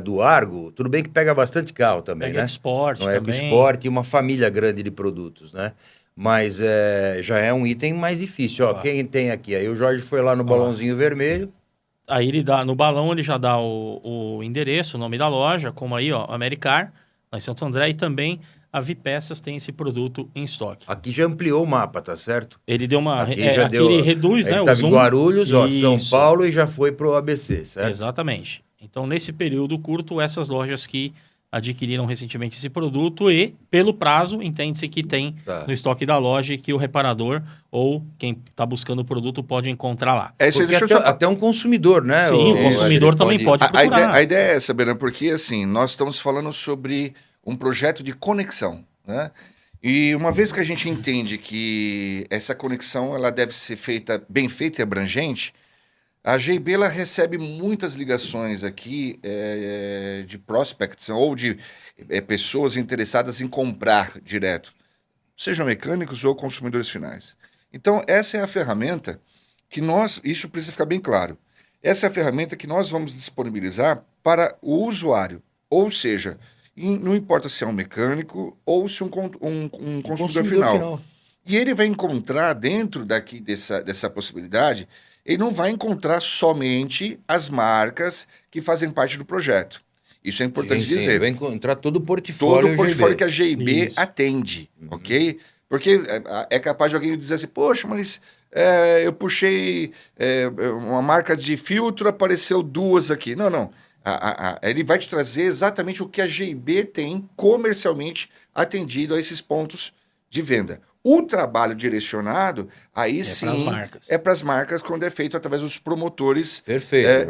do Argo, tudo bem que pega bastante carro também, Pega né? EcoSport Não é também. EcoSport e uma família grande de produtos, né? Mas já é um item mais difícil. Ó, quem tem aqui? Aí o Jorge foi lá no balãozinho vermelho. Aí ele dá, no balão ele já dá o endereço, o nome da loja, como aí, ó, Americar, lá em Santo André, e também a Vipeças tem esse produto em estoque. Aqui já ampliou o mapa, tá certo? Ele deu uma... Aqui já aqui deu. ele reduz, Ele né, o tava zoom. em Guarulhos, ó, São Isso. Paulo e já foi pro ABC, certo? Exatamente. Então, nesse período curto, essas lojas que adquiriram recentemente esse produto e, pelo prazo, entende-se que tem no estoque da loja e que o reparador ou quem está buscando o produto pode encontrar lá. Isso aí, Porque deixa eu só até um consumidor, né? Sim, o consumidor ele também pode procurar. A ideia é essa, Beran, porque assim, nós estamos falando sobre um projeto de conexão, né? E uma vez que a gente entende que essa conexão ela deve ser feita, bem feita e abrangente, a GB ela recebe muitas ligações aqui de prospects ou de pessoas interessadas em comprar direto, sejam mecânicos ou consumidores finais. Então, essa é a ferramenta que isso precisa ficar bem claro, essa é a ferramenta que nós vamos disponibilizar para o usuário, ou seja, não importa se é um mecânico ou se um consumidor final. E ele vai encontrar dentro dessa possibilidade, ele não vai encontrar somente as marcas que fazem parte do projeto. Isso é importante dizer. Ele vai encontrar todo o portfólio. Todo o portfólio que a GB Isso. atende, ok? Porque é capaz de alguém dizer assim, poxa, mas eu puxei uma marca de filtro, apareceu 2 aqui. Não. Ele vai te trazer exatamente o que a GB tem comercialmente atendido a esses pontos de venda. O trabalho direcionado, aí sim, é para as marcas quando é feito através dos promotores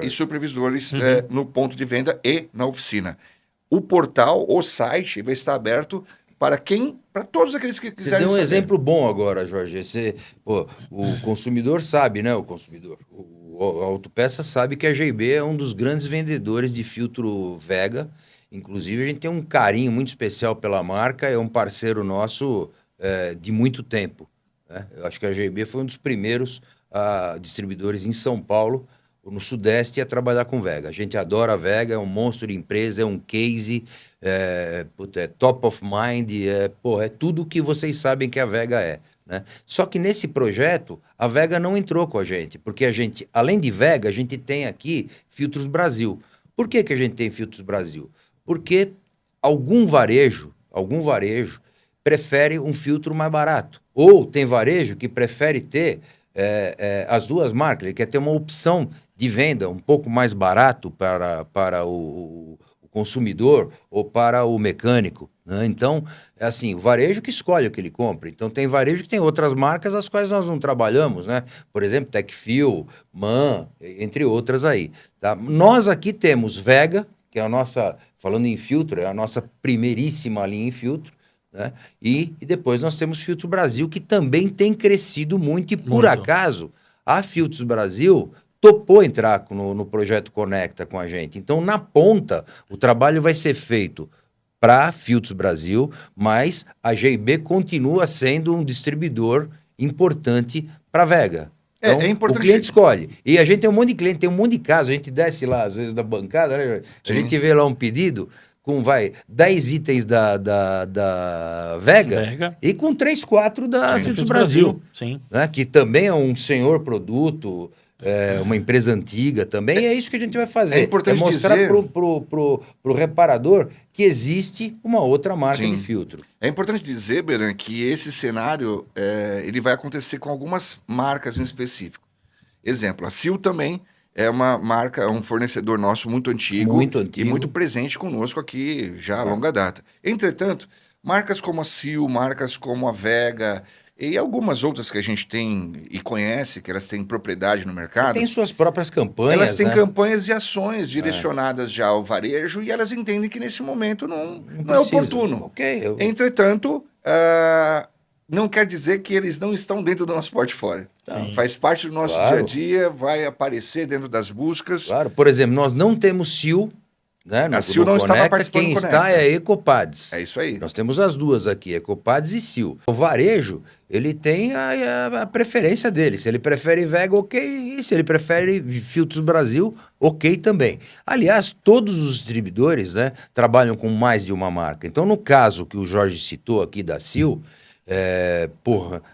e supervisores no ponto de venda e na oficina. O portal, o site, vai estar aberto para todos aqueles que quiserem saber. Você deu um exemplo saber. bom agora, Jorge. O consumidor sabe, né? O Autopeça sabe que a GB é um dos grandes vendedores de filtro Vega. Inclusive, a gente tem um carinho muito especial pela marca, é um parceiro nosso de muito tempo, né? Eu acho que a GB foi um dos primeiros distribuidores em São Paulo, no Sudeste, a trabalhar com Vega. A gente adora a Vega, é um monstro de empresa, é um case, é top of mind, é tudo o que vocês sabem que a Vega é, né? Só que nesse projeto, a Vega não entrou com a gente, porque a gente, além de Vega, a gente tem aqui Filtros Brasil. Por que a gente tem Filtros Brasil? Porque algum varejo prefere um filtro mais barato. Ou tem varejo que prefere ter as duas marcas, ele quer ter uma opção de venda um pouco mais barato para o consumidor ou para o mecânico, né? Então, é assim, o varejo que escolhe o que ele compra. Então, tem varejo que tem outras marcas as quais nós não trabalhamos, né? Por exemplo, Tecfil, MAN, entre outras aí, tá? Nós aqui temos Vega, que é a nossa, falando em filtro, é a nossa primeiríssima linha em filtro, né? E depois nós temos Filtro Brasil, que também tem crescido muito, e por acaso, a Filtros Brasil topou entrar no projeto Conecta com a gente. Então, na ponta, o trabalho vai ser feito para Filtros Brasil, mas a GIB continua sendo um distribuidor importante para a Vega. Então, é importante. O cliente escolhe. E a gente tem um monte de cliente, tem um monte de casos. A gente desce lá, às vezes, da bancada, né? A gente vê lá um pedido com, 10 itens da Vega e com 3, 4 da Filtros Brasil. Sim. Né? Que também é um senhor produto, uma empresa antiga também, e é isso que a gente vai fazer. É importante mostrar dizer... pro reparador que existe uma outra marca de filtro. É importante dizer, Beran, que esse cenário ele vai acontecer com algumas marcas em específico. Exemplo, a Sil também é uma marca, é um fornecedor nosso muito antigo e muito presente conosco aqui já há longa data. Entretanto, marcas como a Sil, marcas como a Vega e algumas outras que a gente tem e conhece, que elas têm propriedade no mercado. Tem suas próprias campanhas. Elas têm campanhas e ações direcionadas já ao varejo e elas entendem que nesse momento não é oportuno. Entretanto, não quer dizer que eles não estão dentro do nosso portfólio. Faz parte do nosso dia a dia, vai aparecer dentro das buscas. Claro, por exemplo, nós não temos Sil, né? A Sil não estava participando quem do está Conecta. é a Ecopades. É isso aí. Nós temos as duas aqui, Ecopades e Sil. O varejo, ele tem a preferência dele. Se ele prefere Vega, ok. E se ele prefere Filtros Brasil, ok também. Aliás, todos os distribuidores, né, trabalham com mais de uma marca. Então, no caso que o Jorge citou aqui da Sil,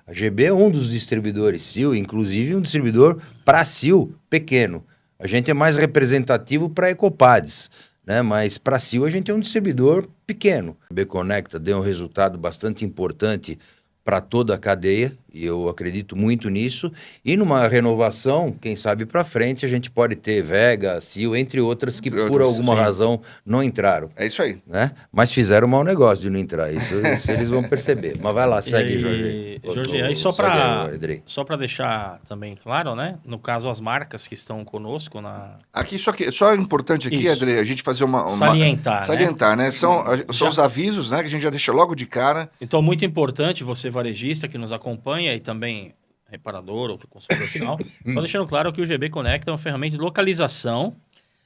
a GB é um dos distribuidores Sil, inclusive um distribuidor para Sil pequeno. A gente é mais representativo para Ecopades, né? Mas para Sil a gente é um distribuidor pequeno. A GB Conecta deu um resultado bastante importante para toda a cadeia, e eu acredito muito nisso. E numa renovação, quem sabe para frente, a gente pode ter Vega, Sil, entre outras, que por alguma razão não entraram. É isso aí. Né? Mas fizeram um mau negócio de não entrar, isso eles vão perceber. Mas vai lá, segue, Jorge. Jorge, aí só para deixar também claro, né? No caso, as marcas que estão conosco na... Aqui, só é importante aqui, André, a gente fazer Salientar, né? São os avisos, né? Que a gente já deixa logo de cara. Então, muito importante você varejista que nos acompanha e também reparador ou consumidor final, só deixando claro que o GB Conecta é uma ferramenta de localização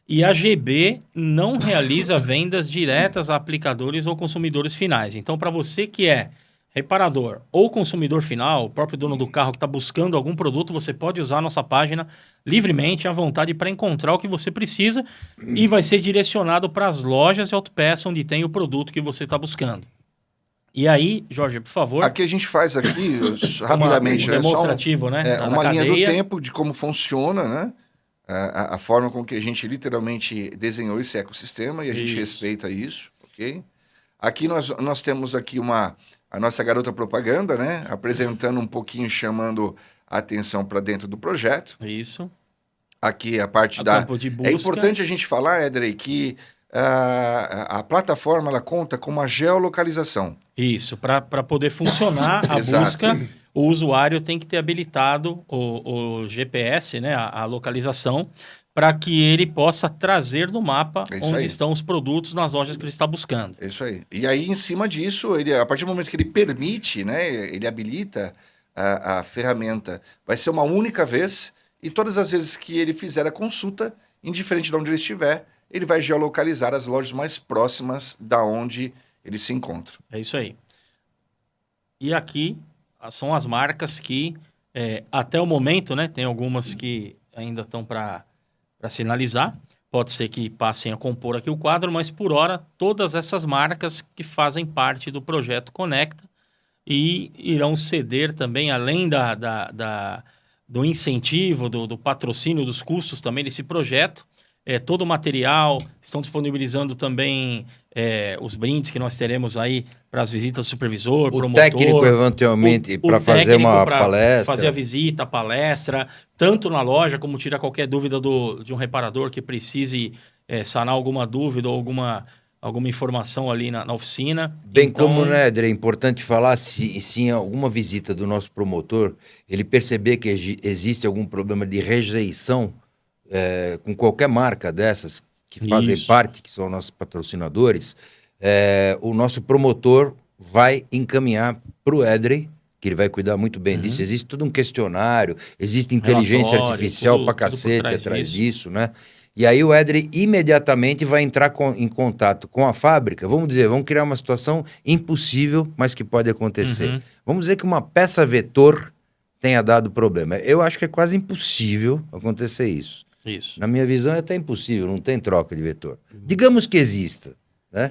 e a GB não realiza vendas diretas a aplicadores ou consumidores finais. Então, para você que é reparador ou consumidor final, o próprio dono do carro que está buscando algum produto, você pode usar a nossa página livremente, à vontade, para encontrar o que você precisa e vai ser direcionado para as lojas de autopeça onde tem o produto que você está buscando. E aí, Jorge, por favor... Aqui a gente faz aqui, rapidamente... Um demonstrativo, né? Uma linha do tempo de como funciona, né? A forma com que a gente literalmente desenhou esse ecossistema e a gente respeita isso, ok? Aqui nós temos aqui a nossa garota propaganda, né? Apresentando um pouquinho, chamando a atenção para dentro do projeto. Isso. Aqui a parte campo de busca. É importante a gente falar, Edrey, que a plataforma ela conta com uma geolocalização. Isso, para poder funcionar a busca, o usuário tem que ter habilitado o GPS, né, a localização, para que ele possa trazer no mapa onde estão os produtos nas lojas que ele está buscando. Isso aí. E aí, em cima disso, a partir do momento que ele permite, né, ele habilita a ferramenta, vai ser uma única vez, e todas as vezes que ele fizer a consulta, indiferente de onde ele estiver, ele vai geolocalizar as lojas mais próximas da onde ele se encontra. É isso aí. E aqui são as marcas que, até o momento, né, tem algumas que ainda estão para sinalizar. Pode ser que passem a compor aqui o quadro, mas por hora, todas essas marcas que fazem parte do projeto Conecta e irão ceder também, além do incentivo, do patrocínio, dos custos também desse projeto, todo o material, estão disponibilizando também os brindes que nós teremos aí para as visitas do supervisor, promotor. O técnico, eventualmente, para fazer uma palestra. Fazer a visita, a palestra, tanto na loja como tirar qualquer dúvida de um reparador que precise sanar alguma dúvida ou alguma informação ali na oficina. Bem como, né, André, é importante falar se em alguma visita do nosso promotor, ele perceber que existe algum problema de rejeição com qualquer marca dessas que fazem parte, que são nossos patrocinadores, o nosso promotor vai encaminhar para o Edrey, que ele vai cuidar muito bem disso. Existe todo um questionário, existe inteligência Relatório, artificial tudo pra por cacete trás atrás disso. disso, né? E aí o Éder imediatamente vai entrar em contato com a fábrica. Vamos dizer, vamos criar uma situação impossível, mas que pode acontecer. Uhum. Vamos dizer que uma peça vetor tenha dado problema. Eu acho que é quase impossível acontecer isso. Isso. Na minha visão é até impossível, não tem troca de vetor. Digamos que exista, né?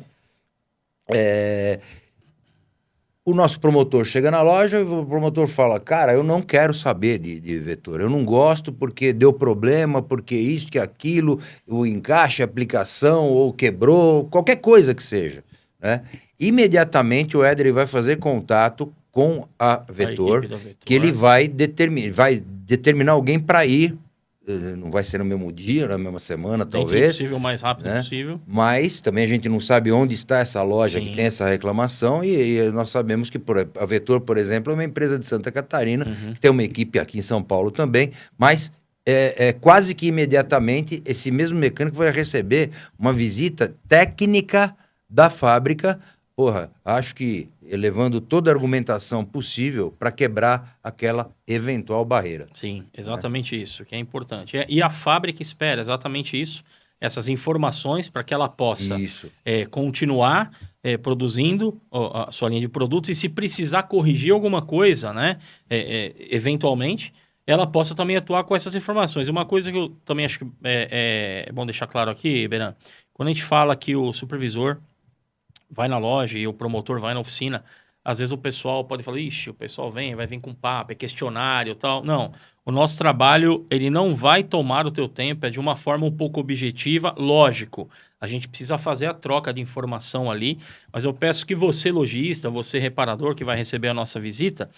O nosso promotor chega na loja e o promotor fala, cara, eu não quero saber de vetor, eu não gosto porque deu problema, porque isso, que aquilo, o encaixe, a aplicação, ou quebrou, qualquer coisa que seja, né? Imediatamente o Éder vai fazer contato com a vetor, equipe da Vetor. que ele vai determinar alguém para ir, não vai ser no mesmo dia, na mesma semana, Dentro do talvez, possível, o mais rápido né? possível. Mas também a gente não sabe onde está essa loja Sim. que tem essa reclamação e nós sabemos que a Vetor, por exemplo, é uma empresa de Santa Catarina, que tem uma equipe aqui em São Paulo também, mas quase que imediatamente esse mesmo mecânico vai receber uma visita técnica da fábrica, acho que elevando toda a argumentação possível para quebrar aquela eventual barreira. Sim, exatamente isso, que é importante. E a fábrica espera exatamente isso, essas informações para que ela possa continuar produzindo a sua linha de produtos e se precisar corrigir alguma coisa, né, eventualmente, ela possa também atuar com essas informações. Uma coisa que eu também acho que é bom deixar claro aqui, Beran, quando a gente fala que o supervisor vai na loja e o promotor vai na oficina, às vezes o pessoal pode falar, ixi, o pessoal vai vir com papo, é questionário e tal. Não, o nosso trabalho, ele não vai tomar o teu tempo, é de uma forma um pouco objetiva, lógico. A gente precisa fazer a troca de informação ali, mas eu peço que você, lojista, você, reparador, que vai receber a nossa visita,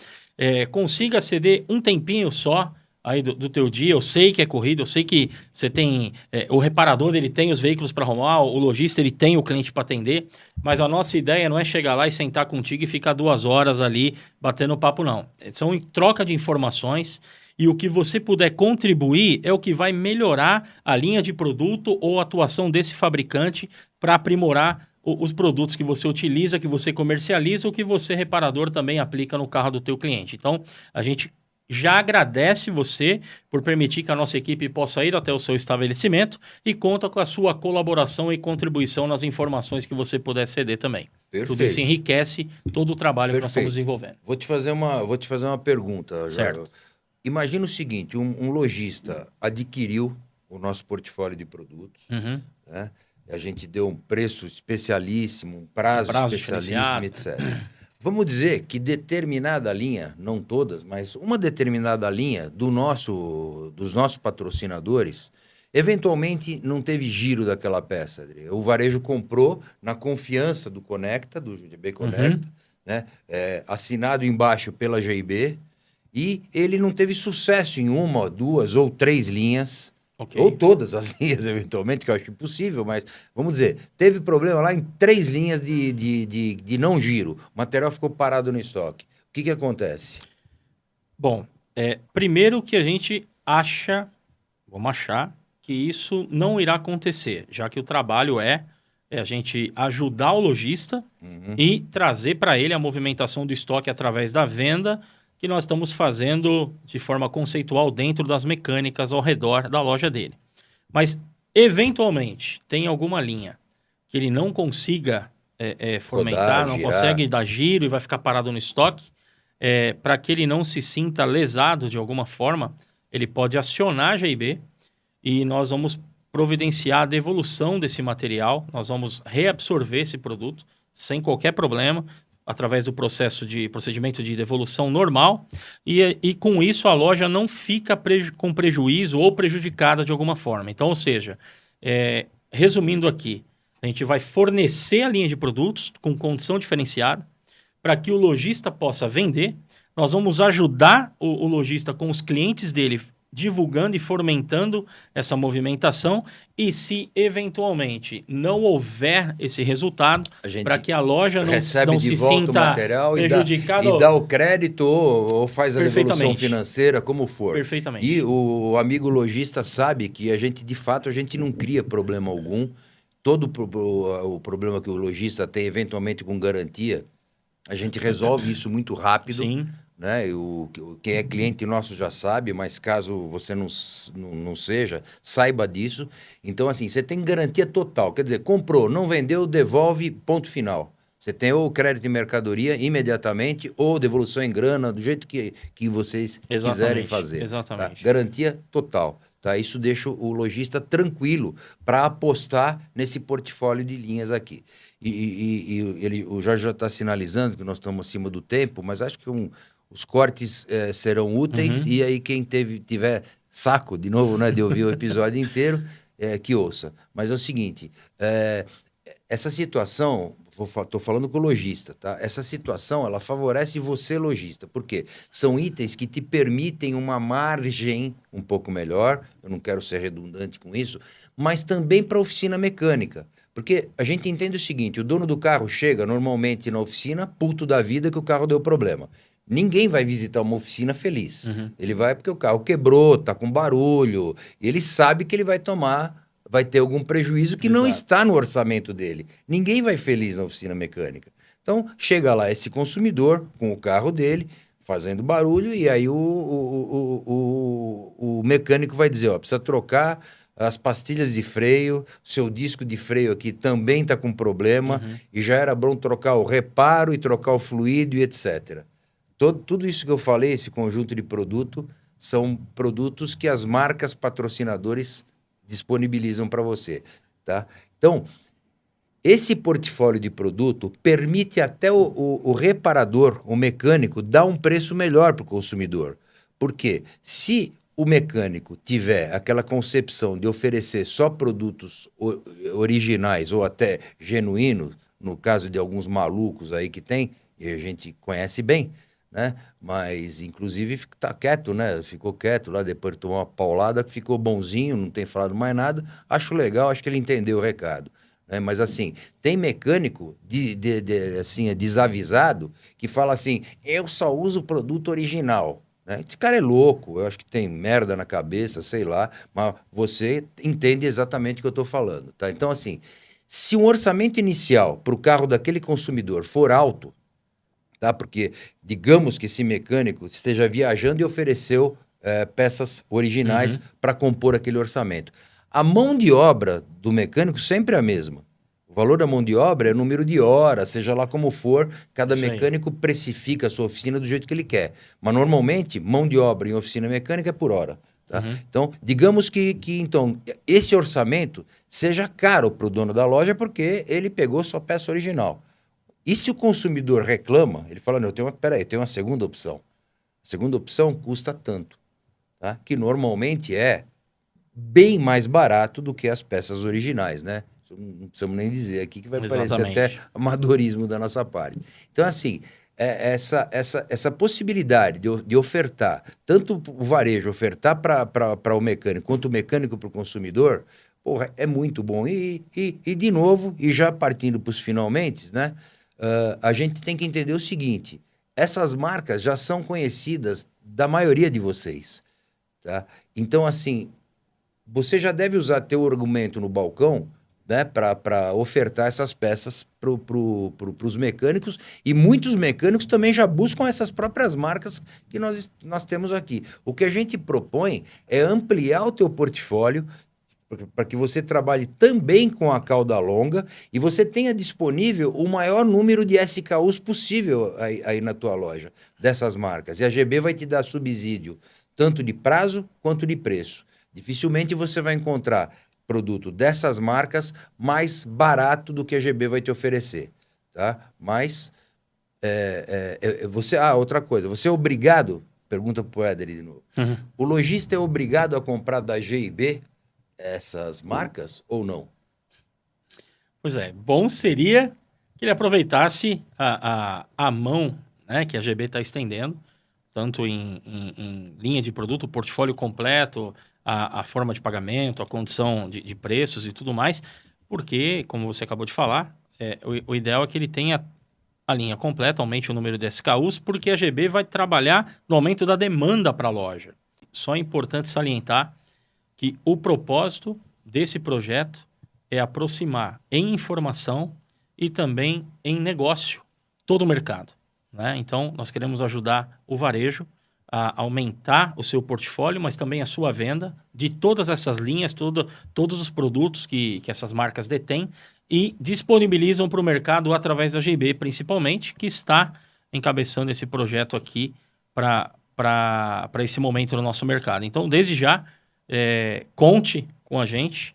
consiga ceder um tempinho só aí do teu dia. Eu sei que é corrido, eu sei que você tem... o reparador, ele tem os veículos para arrumar, o lojista, ele tem o cliente para atender, mas a nossa ideia não é chegar lá e sentar contigo e ficar 2 horas ali batendo papo, não. São em troca de informações e o que você puder contribuir é o que vai melhorar a linha de produto ou a atuação desse fabricante para aprimorar os produtos que você utiliza, que você comercializa ou que você, reparador, também aplica no carro do teu cliente. Então, a gente já agradece você por permitir que a nossa equipe possa ir até o seu estabelecimento e conta com a sua colaboração e contribuição nas informações que você puder ceder também. Perfeito. Tudo isso enriquece todo o trabalho que nós estamos desenvolvendo. Vou te fazer uma pergunta. Certo. Imagina o seguinte, um lojista adquiriu o nosso portfólio de produtos, né? A gente deu um preço especialíssimo, um prazo especialíssimo, etc. Vamos dizer que determinada linha, não todas, mas uma determinada linha dos nossos patrocinadores, eventualmente não teve giro daquela peça, Adri. O varejo comprou na confiança do Conecta, do GIB Conecta, né? Assinado embaixo pela GIB, e ele não teve sucesso em 1, 2 ou 3 linhas, ou todas as linhas, eventualmente, que eu acho impossível, mas vamos dizer, teve problema lá em 3 linhas de não giro. O material ficou parado no estoque. O que acontece? Bom, primeiro que a gente vamos achar que isso não irá acontecer, já que o trabalho é a gente ajudar o lojista e trazer para ele a movimentação do estoque através da venda que nós estamos fazendo de forma conceitual dentro das mecânicas ao redor da loja dele. Mas, eventualmente, tem alguma linha que ele não consiga fomentar, não consegue dar giro e vai ficar parado no estoque, para que ele não se sinta lesado de alguma forma, ele pode acionar a GIB e nós vamos providenciar a devolução desse material, nós vamos reabsorver esse produto sem qualquer problema, através do procedimento de devolução normal, e com isso a loja não fica com prejuízo ou prejudicada de alguma forma. Então, ou seja, resumindo aqui, a gente vai fornecer a linha de produtos com condição diferenciada para que o lojista possa vender. Nós vamos ajudar o lojista com os clientes dele, divulgando e fomentando essa movimentação, e se eventualmente não houver esse resultado, para que a loja não se sinta prejudicada. E dá o crédito ou faz a devolução financeira, como for. Perfeitamente. E o amigo lojista sabe que de fato, a gente não cria problema algum. Todo o problema que o lojista tem, eventualmente com garantia, a gente resolve isso muito rápido. Sim. né? Quem é cliente nosso já sabe, mas caso você não seja, saiba disso. Então, assim, você tem garantia total. Quer dizer, comprou, não vendeu, devolve, ponto final. Você tem ou crédito em mercadoria imediatamente ou devolução em grana, do jeito que vocês quiserem fazer. Exatamente. Tá? Garantia total. Tá? Isso deixa o lojista tranquilo para apostar nesse portfólio de linhas aqui. O Jorge já está sinalizando que nós estamos acima do tempo, mas acho que os cortes serão úteis, e aí quem tiver saco, de novo, né, de ouvir o episódio inteiro, que ouça. Mas é o seguinte, essa situação, estou falando com o lojista, tá? Essa situação, ela favorece você, lojista. Por quê? São itens que te permitem uma margem um pouco melhor, eu não quero ser redundante com isso, mas também para a oficina mecânica. Porque a gente entende o seguinte, o dono do carro chega normalmente na oficina puto da vida que o carro deu problema. Ninguém vai visitar uma oficina feliz. Ele vai porque o carro quebrou, tá com barulho, e ele sabe que ele vai ter algum prejuízo que não está no orçamento dele. Ninguém vai feliz na oficina mecânica. Então, chega lá esse consumidor com o carro dele, fazendo barulho, e aí o mecânico vai dizer, ó, precisa trocar as pastilhas de freio, seu disco de freio aqui também está com problema, e já era bom trocar o reparo e trocar o fluido e etc. Tudo isso que eu falei, esse conjunto de produto, são produtos que as marcas patrocinadores disponibilizam para você, tá? Então, esse portfólio de produto permite até o reparador, o mecânico, dar um preço melhor para o consumidor. Por quê? Se o mecânico tiver aquela concepção de oferecer só produtos originais ou até genuínos, no caso de alguns malucos aí que tem, e a gente conhece bem, né? Mas, inclusive, tá quieto, né? Ficou quieto lá, depois tomou uma paulada, ficou bonzinho, não tem falado mais nada. Acho legal, acho que ele entendeu o recado. Né? Mas, assim, tem mecânico assim, desavisado que fala assim, eu só uso produto original. Né? Esse cara é louco, eu acho que tem merda na cabeça, sei lá, mas você entende exatamente o que eu estou falando. Tá? Então, assim, se um orçamento inicial para o carro daquele consumidor for alto, tá? Porque digamos que esse mecânico esteja viajando e ofereceu peças originais para compor aquele orçamento. A mão de obra do mecânico sempre é a mesma. O valor da mão de obra é o número de horas, seja lá como for, cada mecânico precifica a sua oficina do jeito que ele quer. Mas normalmente, mão de obra em oficina mecânica é por hora. Tá? Então, digamos que então, esse orçamento seja caro para o dono da loja porque ele pegou sua peça original. E se o consumidor reclama, ele fala, não, eu tenho uma segunda opção. A segunda opção custa tanto, tá? Que normalmente é bem mais barato do que as peças originais, né? Não precisamos nem dizer aqui que vai parecer até amadorismo da nossa parte. Então, assim, essa possibilidade de ofertar, tanto o varejo ofertar para o mecânico, quanto o mecânico para o consumidor, porra, é muito bom. E de novo, e já partindo para os finalmente, né? A gente tem que entender o seguinte, essas marcas já são conhecidas da maioria de vocês, tá? Então, assim, você já deve usar teu argumento no balcão, né, para ofertar essas peças para os mecânicos, e muitos mecânicos também já buscam essas próprias marcas que nós temos aqui. O que a gente propõe é ampliar o teu portfólio para que você trabalhe também com a cauda longa e você tenha disponível o maior número de SKUs possível aí na tua loja, dessas marcas. E a GB vai te dar subsídio, tanto de prazo quanto de preço. Dificilmente você vai encontrar produto dessas marcas mais barato do que a GB vai te oferecer. Tá? Mas, outra coisa, você é obrigado, pergunta para o Éder de novo, o lojista é obrigado a comprar da G&B essas marcas ou não? Pois é, bom seria que ele aproveitasse a mão, né, que a GB está estendendo, tanto em linha de produto, o portfólio completo, a forma de pagamento, a condição de preços e tudo mais, porque, como você acabou de falar, o ideal é que ele tenha a linha completa, aumente o número de SKUs, porque a GB vai trabalhar no aumento da demanda para a loja. Só é importante salientar que o propósito desse projeto é aproximar em informação e também em negócio todo o mercado. né? Então, nós queremos ajudar o varejo a aumentar o seu portfólio, mas também a sua venda de todas essas linhas, todos os produtos que essas marcas detêm e disponibilizam para o mercado através da GIB, principalmente, que está encabeçando esse projeto aqui para esse momento no nosso mercado. Então, desde já, conte com a gente,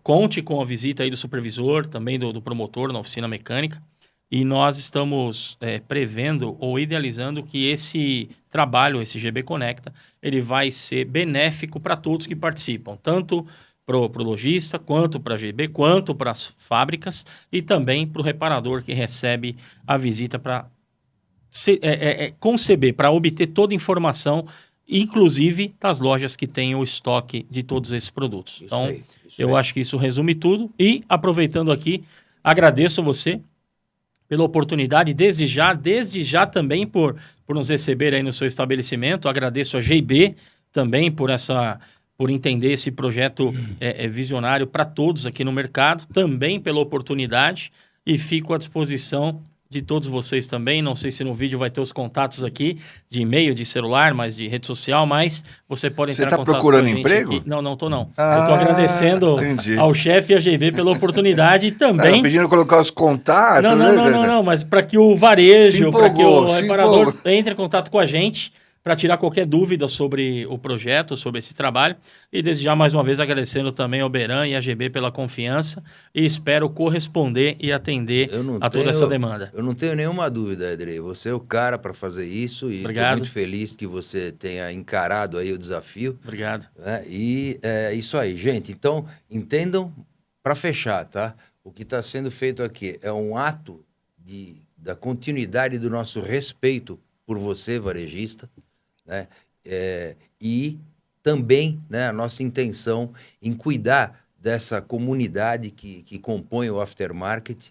conte com a visita aí do supervisor, também do promotor na oficina mecânica, e nós estamos prevendo ou idealizando que esse trabalho, esse GB Conecta, ele vai ser benéfico para todos que participam, tanto para o lojista, quanto para a GB, quanto para as fábricas e também para o reparador que recebe a visita para conceber, para obter toda a informação, inclusive das lojas que têm o estoque de todos esses produtos. Então, eu acho que isso resume tudo. E, aproveitando aqui, agradeço você pela oportunidade, desde já também por nos receber aí no seu estabelecimento. Agradeço a GIB também por entender esse projeto visionário para todos aqui no mercado, também pela oportunidade, e fico à disposição de todos vocês também. Não sei se no vídeo vai ter os contatos aqui, de e-mail, de celular, mas de rede social, mas você pode entrar em contato com a gente. Você está procurando emprego? Aqui. Não, eu estou agradecendo ao chefe e a GIB pela oportunidade e também... pedindo colocar os contatos... Não, mas para que o varejo, para que o reparador entre em contato com a gente, para tirar qualquer dúvida sobre o projeto, sobre esse trabalho. E desde já, mais uma vez, agradecendo também ao Beran e à GB pela confiança e espero corresponder e atender a toda essa demanda. Eu não tenho nenhuma dúvida, Edrei. Você é o cara para fazer isso e estou muito feliz que você tenha encarado aí o desafio. Obrigado. E é isso aí, gente. Então, entendam, para fechar, tá? O que está sendo feito aqui é um ato da continuidade do nosso respeito por você, varejista, né? E também, né, a nossa intenção em cuidar dessa comunidade que compõe o aftermarket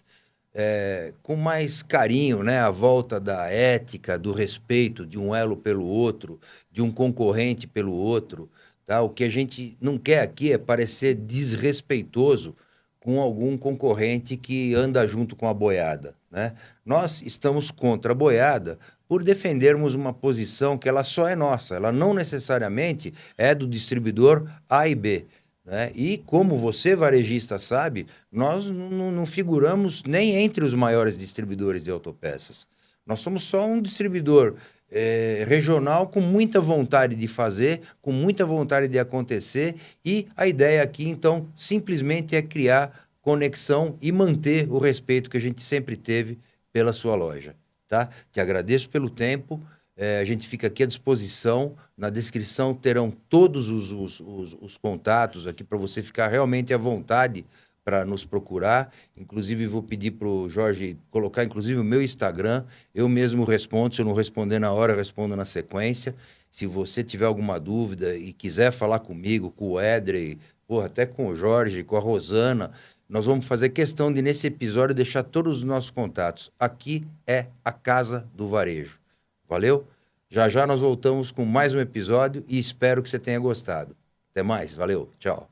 com mais carinho, né, à volta da ética, do respeito de um elo pelo outro, de um concorrente pelo outro. Tá? O que a gente não quer aqui é parecer desrespeitoso com algum concorrente que anda junto com a boiada, né? Nós estamos contra a boiada por defendermos uma posição que ela só é nossa, ela não necessariamente é do distribuidor A e B, né? E como você, varejista, sabe, nós não figuramos nem entre os maiores distribuidores de autopeças. Nós somos só um distribuidor regional com muita vontade de fazer, com muita vontade de acontecer, e a ideia aqui, então, simplesmente é criar conexão e manter o respeito que a gente sempre teve pela sua loja. Tá? Te agradeço pelo tempo, a gente fica aqui à disposição, na descrição terão todos os contatos aqui para você ficar realmente à vontade para nos procurar. Inclusive vou pedir para o Jorge colocar inclusive o meu Instagram, eu mesmo respondo, se eu não responder na hora eu respondo na sequência. Se você tiver alguma dúvida e quiser falar comigo, com o Edrei, até com o Jorge, com a Rosana, nós vamos fazer questão de, nesse episódio, deixar todos os nossos contatos. Aqui é a Casa do Varejo. Valeu? Já nós voltamos com mais um episódio e espero que você tenha gostado. Até mais. Valeu. Tchau.